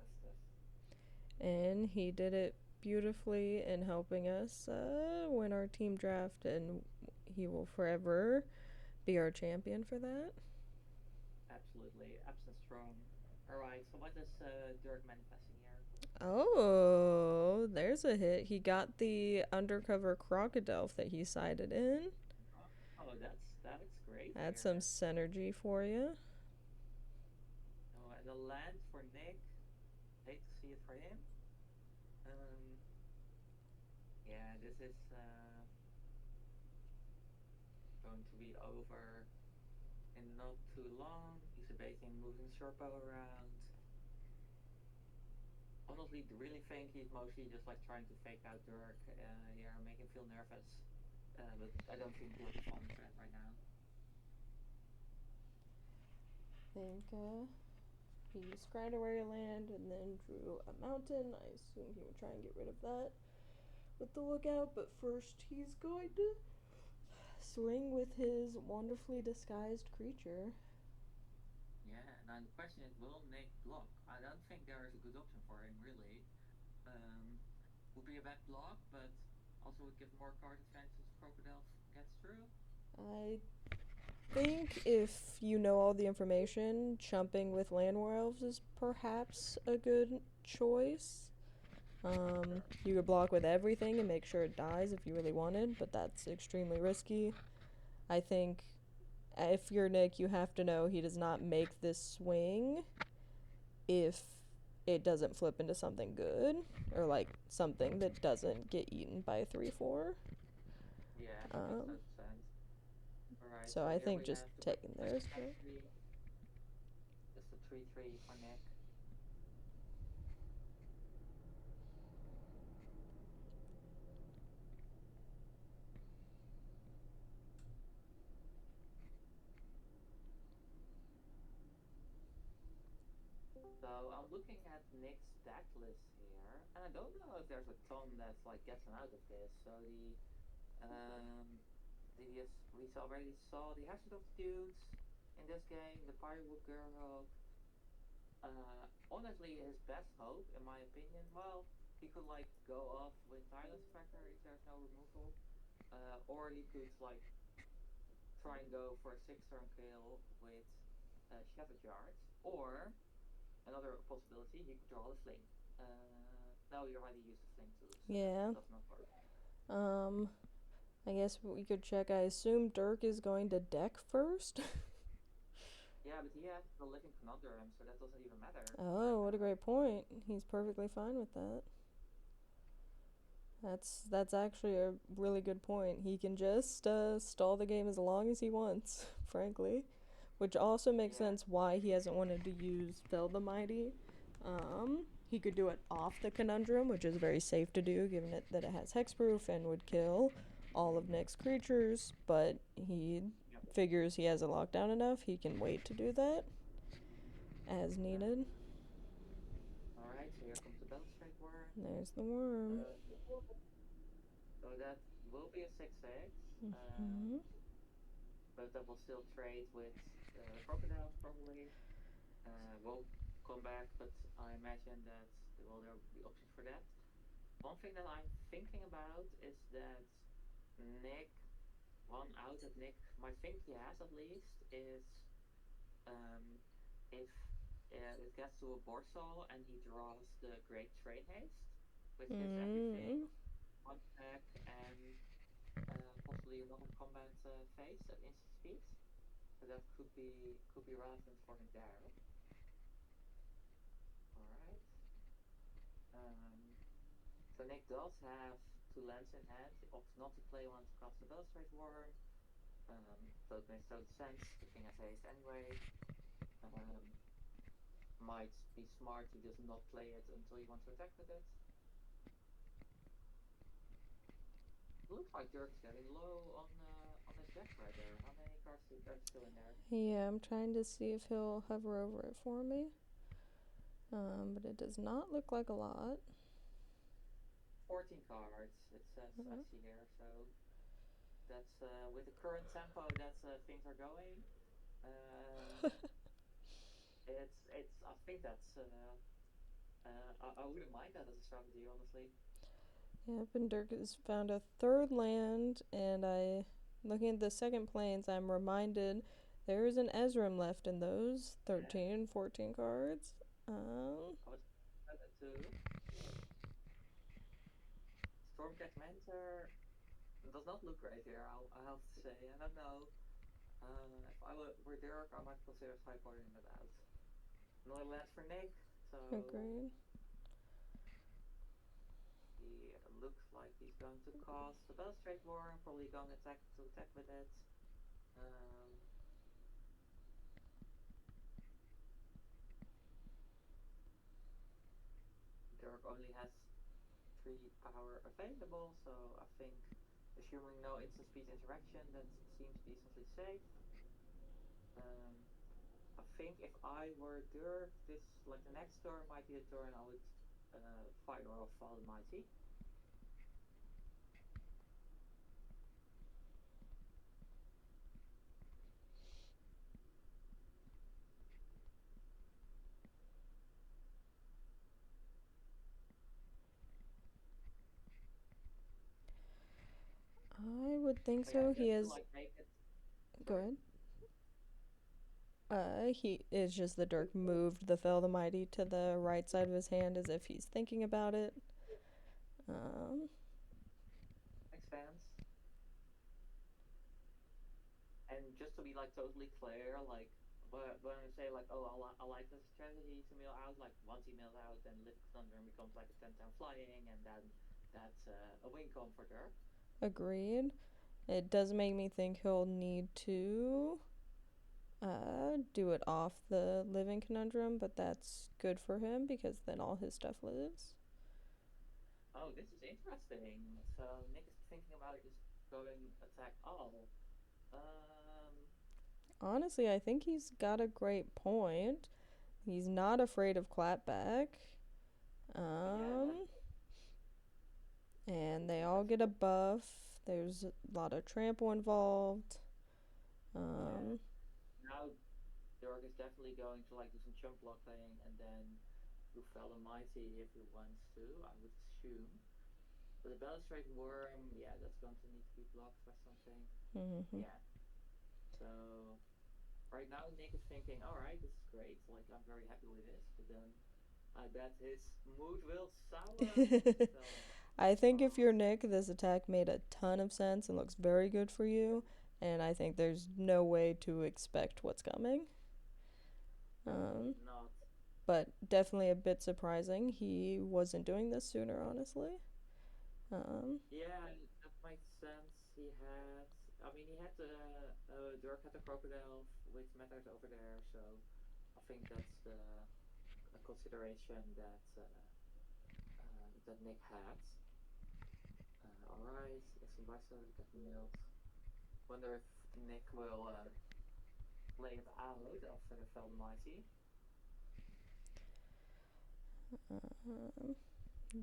And he did it beautifully in helping us win our team draft, and he will forever be our champion for that. Absolutely, absent strong. All right, so what is Dirk manifesting here? Oh, there's a hit. He got the undercover crocodile that he sided in. Oh, that's great That's some here. synergy for you. Oh, and the land for Nick. Hate to see it for him. Um, yeah, this is going to be over in not too long. He's debating moving Serpo around. Honestly, really think he's mostly just like trying to fake out Dirk here, make him feel nervous. But I don't think Dirk is falling for that right now. I think he scryed away a land and then drew a mountain. I assume he would try and get rid of that with the lookout, but first he's going to swing with his wonderfully disguised creature. Yeah, now the question is, will Nick block? I don't think there is a good option for him, really. Would be a bad block, but also would give more card advantage if Crocodile gets through. I think if you know all the information, chumping with land war elves is perhaps a good choice. You could block with everything and make sure it dies if you really wanted, but that's extremely risky. I think if you're Nick, you have to know he does not make this swing if it doesn't flip into something good, or like something that doesn't get eaten by a 3/4. Yeah, that makes Um, total sense. Alright, so so I here think we just have the taking Break those. Attack 3. Just a 3/3 for Nick. So I'm looking at Nick's deck list here, and I don't know if there's a ton that's like gets him out of this. So we already saw the Hazard of the Dudes in this game, the Firewood Girl. Honestly, his best hope, in my opinion, well, he could like go off with Tireless Tracker if there's no removal, or he could like try and go for a 6-turn kill with Shattered Yards, or another possibility, he could draw the Fling. No, he already used the Fling too, so Yeah. that does not work. Um, I guess we could check. I assume Dirk is going to deck first. Yeah, but he has the Living Conundrum, so that doesn't even matter. Oh, what a great point. He's perfectly fine with that. That's actually a really good point. He can just stall the game as long as he wants, frankly. Which also makes Yeah, sense why he hasn't wanted to use Fell the Mighty. He could do it off the Conundrum, which is very safe to do given that it has hexproof and would kill all of Nick's creatures, but he yep, figures he has it locked down enough, he can wait to do that as needed. exactly. Alright, so here comes the Balustrade Worm. There's the worm. Uh, so that will be a 6/6, Mm-hmm. but that will still trade with the Crocodiles probably. Will come back, but I imagine that there will be options for that. One thing that I'm thinking about is that Nick, one out that Nick might think he has at least, is um, if it gets to a Borsal and he draws the Great Train Haste with his everything, Mm. one attack, and possibly another combat phase at instant speed. So that could be relevant for him there. Alright. Um, so Nick does have 2 lands in hand. He opts not to play one to cast the Balustrade Worm. So it makes total sense. The thing has haste anyway. Might be smart to just not play it until you want to attack with it. Looks like Dirk's getting low on his deck right there. How many cards are still in there? Yeah, I'm trying to see if he'll hover over it for me. But it does not look like a lot. 14 cards, it says, I see here. So that's with the current tempo that things are going. I think that's I wouldn't mind that as a strategy, honestly. Yep, and Dirk has found a third land, and looking at the second planes, I'm reminded there is an Ezram left in those 13 and 14 cards. I was that too. Stormcast Mentor does not look great here, I have to say. I don't know. If I were Dirk, I might consider sideboarding that out. Another land for Nick, so Agreed. he looks like he's going to cast the Balustrade Worm, probably going to attack with it. Um, Dirk only has 3 power available, so I think, assuming no instant speed interaction, that seems decently safe. I think if I were Dirk, this like the next turn might be a turn I would fire off Fall the Mighty. I would think So yeah, so. He just to has. like make it. Go Sorry. ahead. He is just the Dirk moved the Fell the Mighty to the right side of his hand as if he's thinking about it. Expands. And just to be like totally clear, like but when I say like, oh, I like this strategy to mill out. Like once he mills out, then Living Conundrum becomes like a 10-10 flying, and then that's a win con for Dirk. Agreed. It does make me think he'll need to do it off the living conundrum, but that's good for him because then all his stuff lives. Oh, this is interesting. So Nick is thinking about just going attack all. Um, Honestly, I think he's got a great point. He's not afraid of clapback. yeah, Um, and they all that's get a cool. buff. There's a lot of trample involved. Yeah. Um, Now Dirk is definitely going to like do some chump blocking and then do Fell the Mighty if he wants to, I would assume. But the Balustrade Worm, yeah, that's going to need to be blocked by something. mhm. Yeah. So right now Nick is thinking, all right, this is great. Like I'm very happy with this. But then I bet his mood will sour once he fell the I think if Oh, you're Nick, this attack made a ton of sense and looks very good for yeah, you. And I think there's no way to expect what's coming. definitely Um, not. but definitely a bit surprising. He wasn't doing this sooner, honestly. Um, Yeah, that makes sense. He had, I mean, he had Dirk had a crocodile with matters over there, so I think that's a consideration that Nick had. All right, some bystanders get nailed. Wonder if Nick will play it out after the Mighty. um,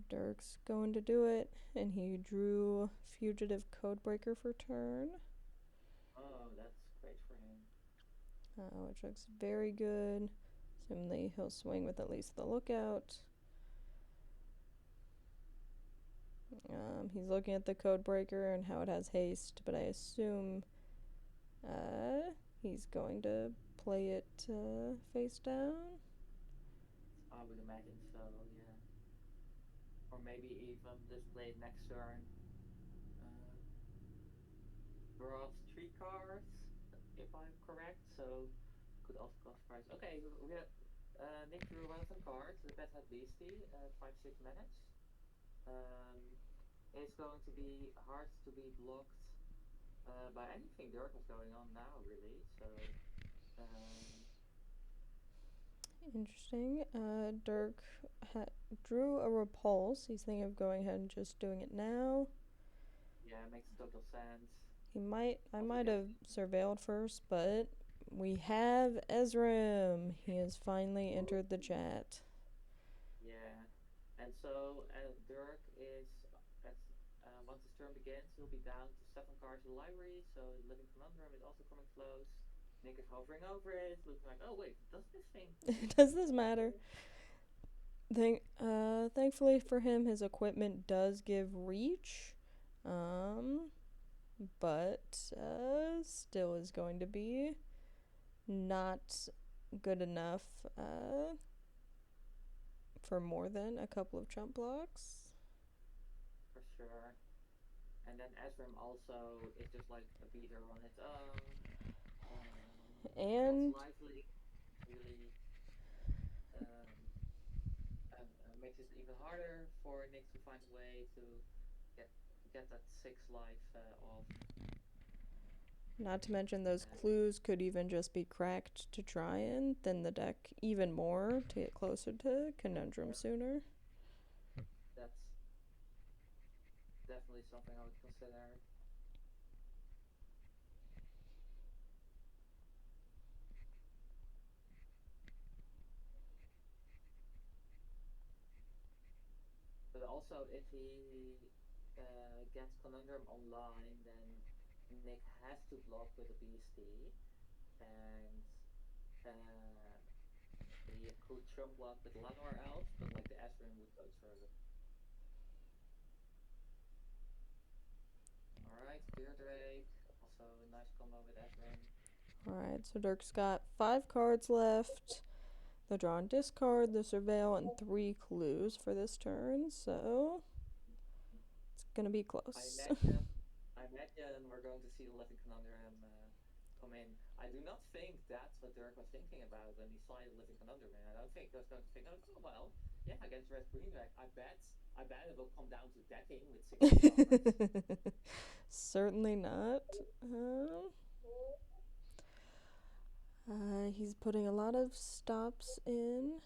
Dirk's going to do it, and he drew Fugitive Codebreaker for turn, Oh, that's great for him. which looks very good. Assumingly, he'll swing with at least the lookout. He's looking at the Codebreaker and how it has haste, but I assume he's going to play it face down. I would imagine so, yeah. Or maybe even just play it next turn. Uh, draws three cards, if I'm correct. So could also cost price. Okay, we have Nick drew one of the cards. The bet had Beastie, 5-6 minutes. Um, it's going to be hard to be blocked by anything Dirk has going on now, really. So um, Interesting. Dirk drew a repulse. He's thinking of going ahead and just doing it now. yeah, makes total sense. I Also, might have surveilled first, but we have Ezram. He has finally entered the chat. yeah, and so Dirk is at once his turn begins, he'll be down to 7 cards in the library. So Living Conundrum is also coming close. Nick is hovering over it, looking like, oh wait, does this thing Does this matter? matter? Thankfully for him, his equipment does give reach, um, but still is going to be not good enough for more than a couple of chump blocks. For sure. And then Ezram also is just like a beater on its own. Gets And lively, really um, makes it even harder for Nick to find a way to get get that 6 life off. not to mention those And clues could even just be cracked to try and thin the deck even more to get closer to Conundrum sooner. that's definitely something I would consider. But also, if he gets Conundrum online, then Nick has to block with a BST, and uh, he could chump block with Lanor Elf, but like the Esrin would go through. Alright, Deer Drake, also a nice combo with Esrin. Alright, so Dirk's got 5 cards left. The draw and discard, the surveil, and 3 clues for this turn, so it's gonna be I close. imagine, I imagine we're going to see the Living Conundrum come in. I do not think that's what Dirk was thinking about when he sided Living Conundrum. And I don't think he was going to think, oh well, yeah, against Red Green deck, I bet it will come down to decking with 60 cards. Certainly not. He's putting a lot of stops in.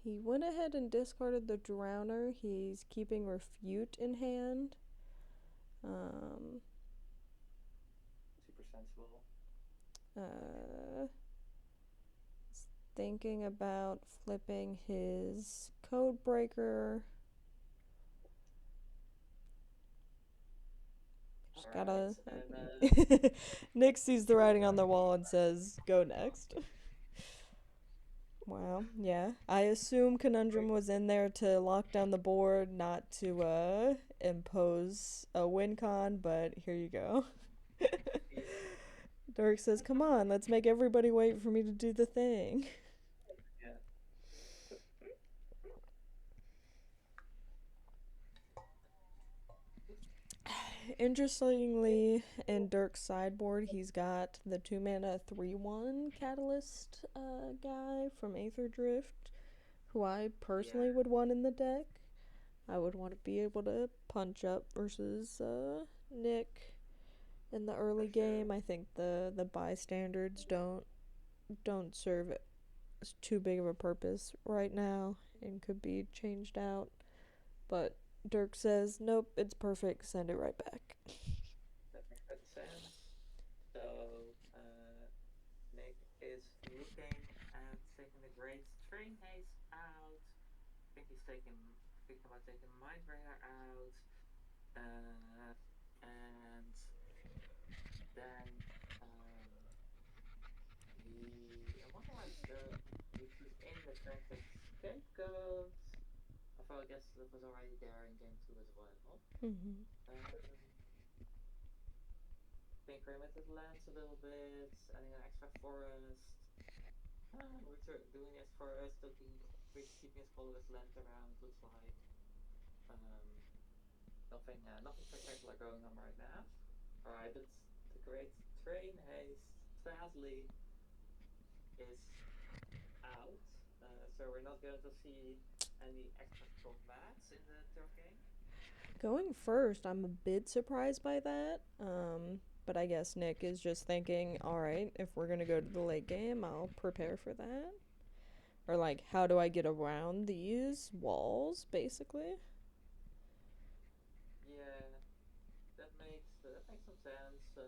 He went ahead and discarded the Drowner. He's keeping Refute in hand. Super sensible. Uh, Thinking about flipping his Codebreaker. Just gotta. Nick sees the writing on the wall and says, "Go next." Wow, yeah. I assume Conundrum was in there to lock down the board, not to impose a win con, but here you go. Dirk says, "Come on, let's make everybody wait for me to do the thing." Yeah. Interestingly, in Dirk's sideboard, he's got the 2-mana 3/1 Catalyst guy from Aether Drift, who I personally would want in the deck. I would want to be able to punch up versus Nick in the early game. I think the bystanders don't serve too big of a purpose right now and could be changed out. But Dirk says, "Nope, it's perfect. Send it right back." That makes good sense. So, Nick is looking at taking the Great Train Haste out. I think he's thinking about taking Mindbringer out. And then I'm wondering if he's in the track that Scapegoat. Although I guess that was already there in game 2 as well. Mm-hmm. Pink Primitive lands a little bit, adding an extra forest. We're doing this forest, keeping his colorless land around, looks like. Nothing spectacular going on right now. Alright, but the Great Train Haste sadly is out. So we're not going to see any extra combats in the third game. Going first, I'm a bit surprised by that. But I guess Nick is just thinking, alright, if we're gonna go to the late game, I'll prepare for that. Or like, how do I get around these walls, basically? Yeah, that makes some sense. So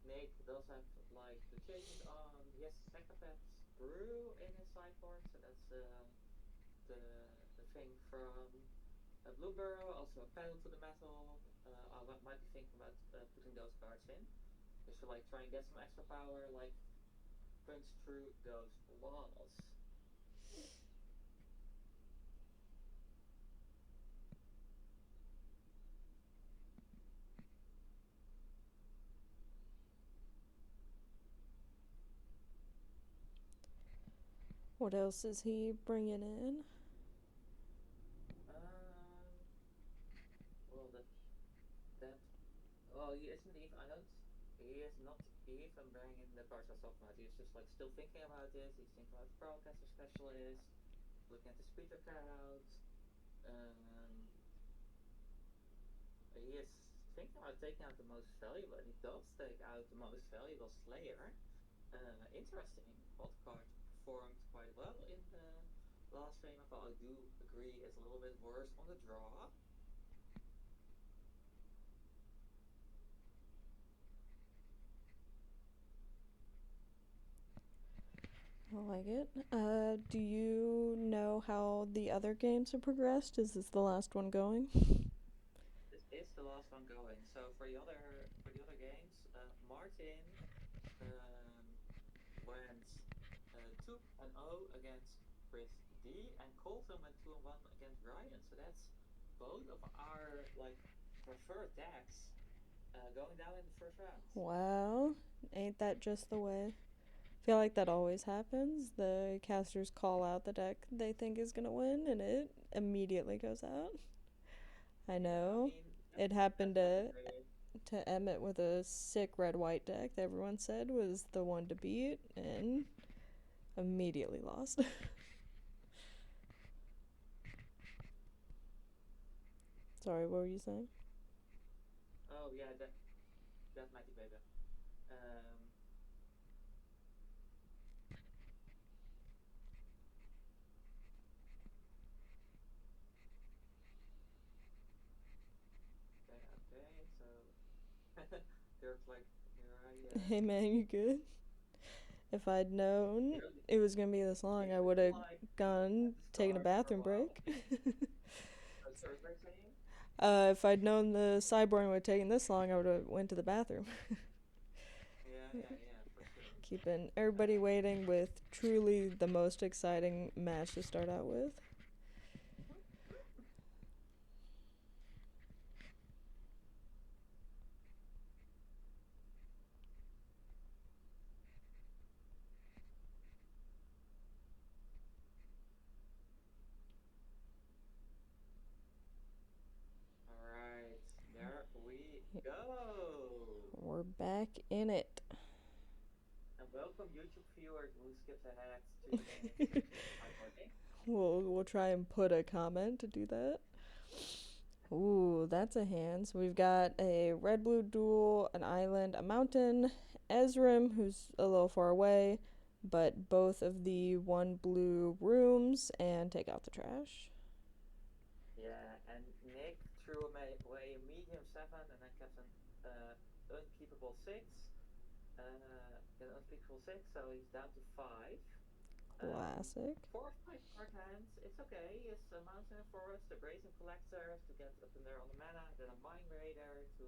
Nick does have like the changes on. He has Psychopath's Brew in his sideboard, so that's the thing from Blueburrow. Also a pedal to the metal. I might be thinking about putting those cards in, just to like try and get some extra power, like punch through those walls. What else is he bringing in? Well, that well, he isn't even. I don't. He is not even bringing the cards I was talking about. He's just like still thinking about this. He's thinking about the Procaster Specialist, looking at the speaker count. Um, he is thinking about taking out the most valuable, and he does take out the most valuable Slayer. Interesting. Hot card performed quite well in the last frame. I do agree it's a little bit worse on the draw. I like it. Do you know how the other games have progressed? Is this the last one going? This is the last one going. So for the other games, Martin went 2-0 against Chris D, and Colton went 2-1 against Ryan. So that's both of our like preferred decks going down in the first round. Wow, ain't that just the way? I feel like that always happens. The casters call out the deck they think is gonna win, and it immediately goes out. I know. Yeah, I mean, It happened to to Emmett with a sick red-white deck that everyone said was the one to beat, and immediately lost. Sorry, what were you saying? Oh yeah, that might be better. Um, okay, so Dirk's like, here I Hey man, you good? If I'd known you it was gonna be this long, I would have like gone at the taken a start for a bathroom break. while. Oh, sorry, what are you saying? If I'd known the sideboarding would have taken this long, I would have went to the bathroom. Yeah, for sure. Keeping everybody waiting with truly the most exciting match to start out with. Alright, there we go. We're back in it. And welcome YouTube viewers who skipped ahead 2 minutes into the sideboarding. We'll try and put a comment to do that. Ooh, that's a hand. So we've got a red-blue duel, an island, a mountain, Ezrim, who's a little far away, but both of the 1 blue rooms, and take out the trash. Yeah, and Nick threw away a medium 7 and then kept an unkeepable 6. Unspeakable 6, so he's down to 5. Classic. 4 of 5 card hands, it's okay. It's a Mountain and Forest, a Brazen Collector to get up in there on the mana, then a Mind Raider to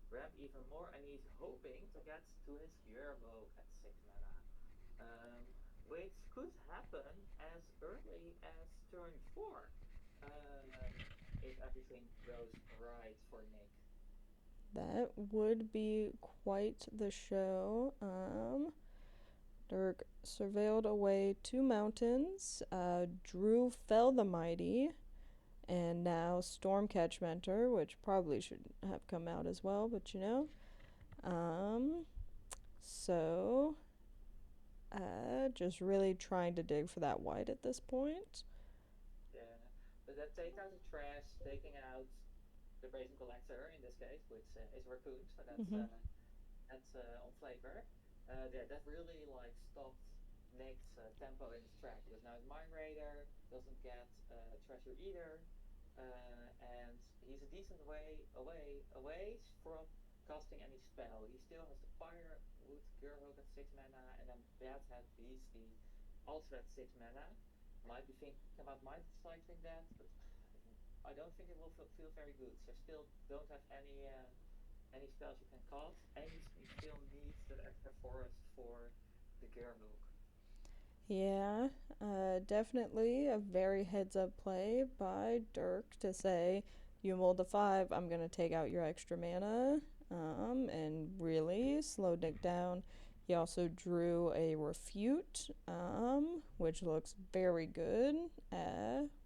ramp even more, and he's hoping to get to his Gearloc at 6 mana. Which could happen as early as turn 4, if everything goes right for Nick. That would be quite the show. Dirk surveilled away 2 mountains. Drew fell the mighty, and now Stormcatch Mentor, which probably should have come out as well, but you know. So just really trying to dig for that white at this point. Yeah, but that take out the trash, taking out the Brazen Collector in this case, which is Raccoon, so that's on flavor. That really like stopped Nick's tempo in his track, because now his Mind Raider doesn't get treasure either, and he's a decent away from casting any spell. He still has the Firewood Gearhook at 6 mana, and then Badhead Beastie also at 6 mana. Might be thinking about mind cycling that, but I don't think it will feel very good. So still don't have any spells you can cast, and you still need that extra forest for the Gearhook. Yeah, definitely a very heads up play by Dirk to say, you mulled a 5, I'm gonna take out your extra mana, and really slow Nick down. He also drew a refute, which looks very good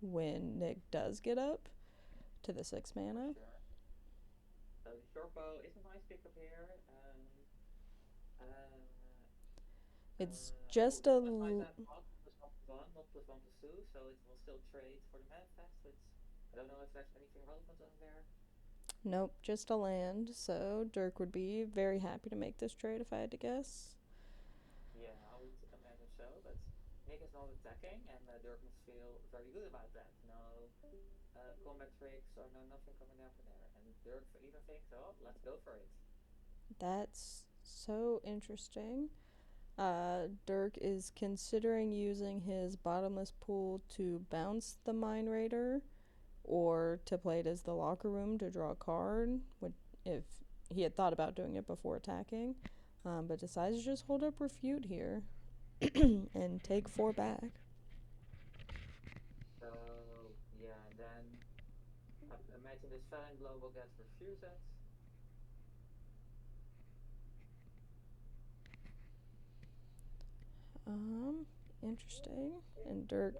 when Nick does get up to the 6 mana. Sure. So the short bow is a nice pickup here. It's just a +1+1, not +1/+2, so it will still trade for the manifest, which I don't know if there's anything relevant on there. Nope, just a land. So Dirk would be very happy to make this trade if I had to guess. Yeah, I would imagine so, but Nick is not attacking, and Dirk must feel very good about that. No combat tricks or nothing coming down from there. And Dirk either thinks, oh, let's go for it. That's so interesting. Dirk is considering using his bottomless pool to bounce the Mind Raider, or to play it as the locker room to draw a card, if he had thought about doing it before attacking, but decides to just hold up refute here and take 4 back. So, yeah, then I imagine this Felling Blow will get refused. Interesting. And Dirk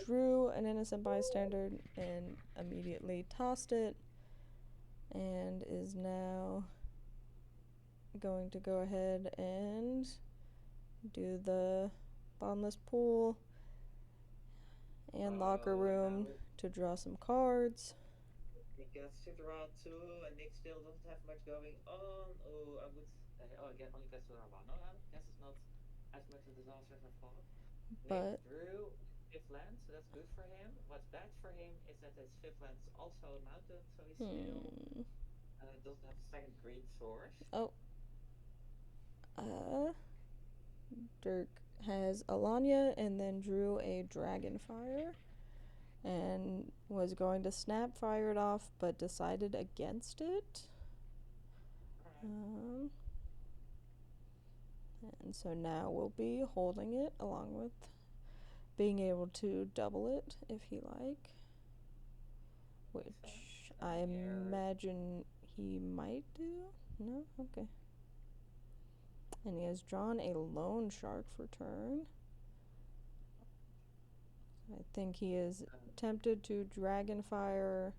drew an innocent bystander and immediately tossed it, and is now going to go ahead and do the bottomless pool and locker room Now to draw some cards. Nick gets to draw two, and Nick still doesn't have much going on. Oh, I would. Oh, again, only gets to draw one. No, I guess it's not as much a disaster as I thought. Nick But drew fifth land, so that's good for him. What's bad for him is that his fifth land is also a mountain, so he still hmm. doesn't have a second green source. Oh, Dirk has Alanya and then drew a Dragonfire and was going to snap fire it off but decided against it. Alright. And so now we'll be holding it along with being able to double it if he like, which I imagine he might do. No? Okay. And he has drawn a Loan Shark for turn. I think he is tempted to Dragonfire,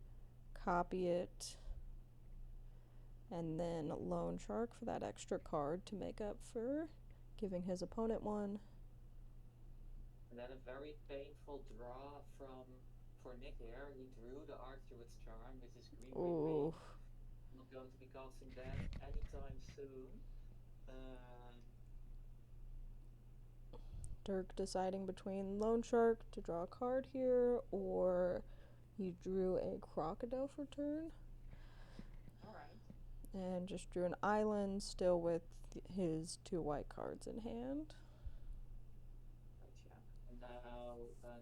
copy it, and then Loan Shark for that extra card to make up for giving his opponent one. And then a very painful draw for Nick here. He drew the Archduke's Charm, which is green, green, green. Not going to be casting that anytime soon. Dirk deciding between Loan Shark to draw a card here, or he drew a Crocodile for turn. Alright. And just drew an island, still with his 2 white cards in hand. Gotcha. And now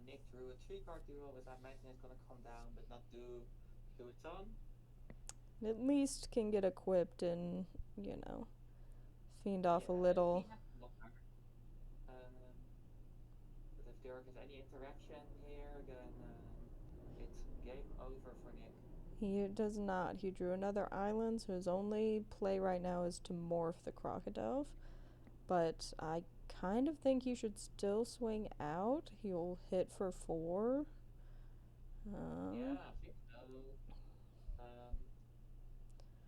Nick drew a 3-card duo, which I imagine is going to come down, but not do a ton. At least can get equipped and, fiend off a little. But if Dirk has any interaction here, then it's game over for Nick. He does not. He drew another island, so his only play right now is to morph the Crocodile. But I kind of think he should still swing out. He'll hit for 4. Yeah, I think so.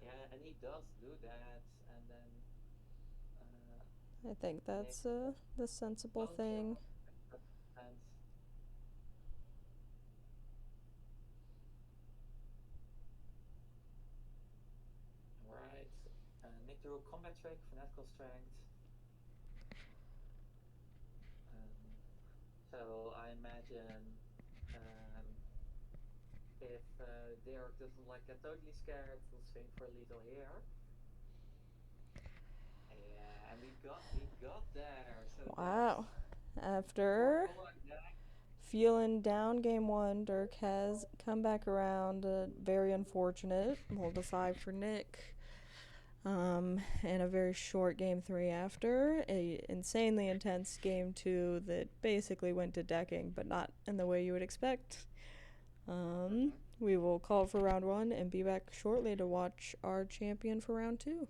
Yeah, and he does do that, and then I think that's the sensible thing. Right. Nick drew a combat trick, fanatical strength. So I imagine if Dirk doesn't get totally scared, we'll swing for a little here. Yeah, and we got there. So wow. After feeling down game 1, Dirk has come back around. Very unfortunate. We'll decide for Nick. And a very short game 3 after. A insanely intense game 2 that basically went to decking, but not in the way you would expect. We will call for round 1 and be back shortly to watch our champion for round 2.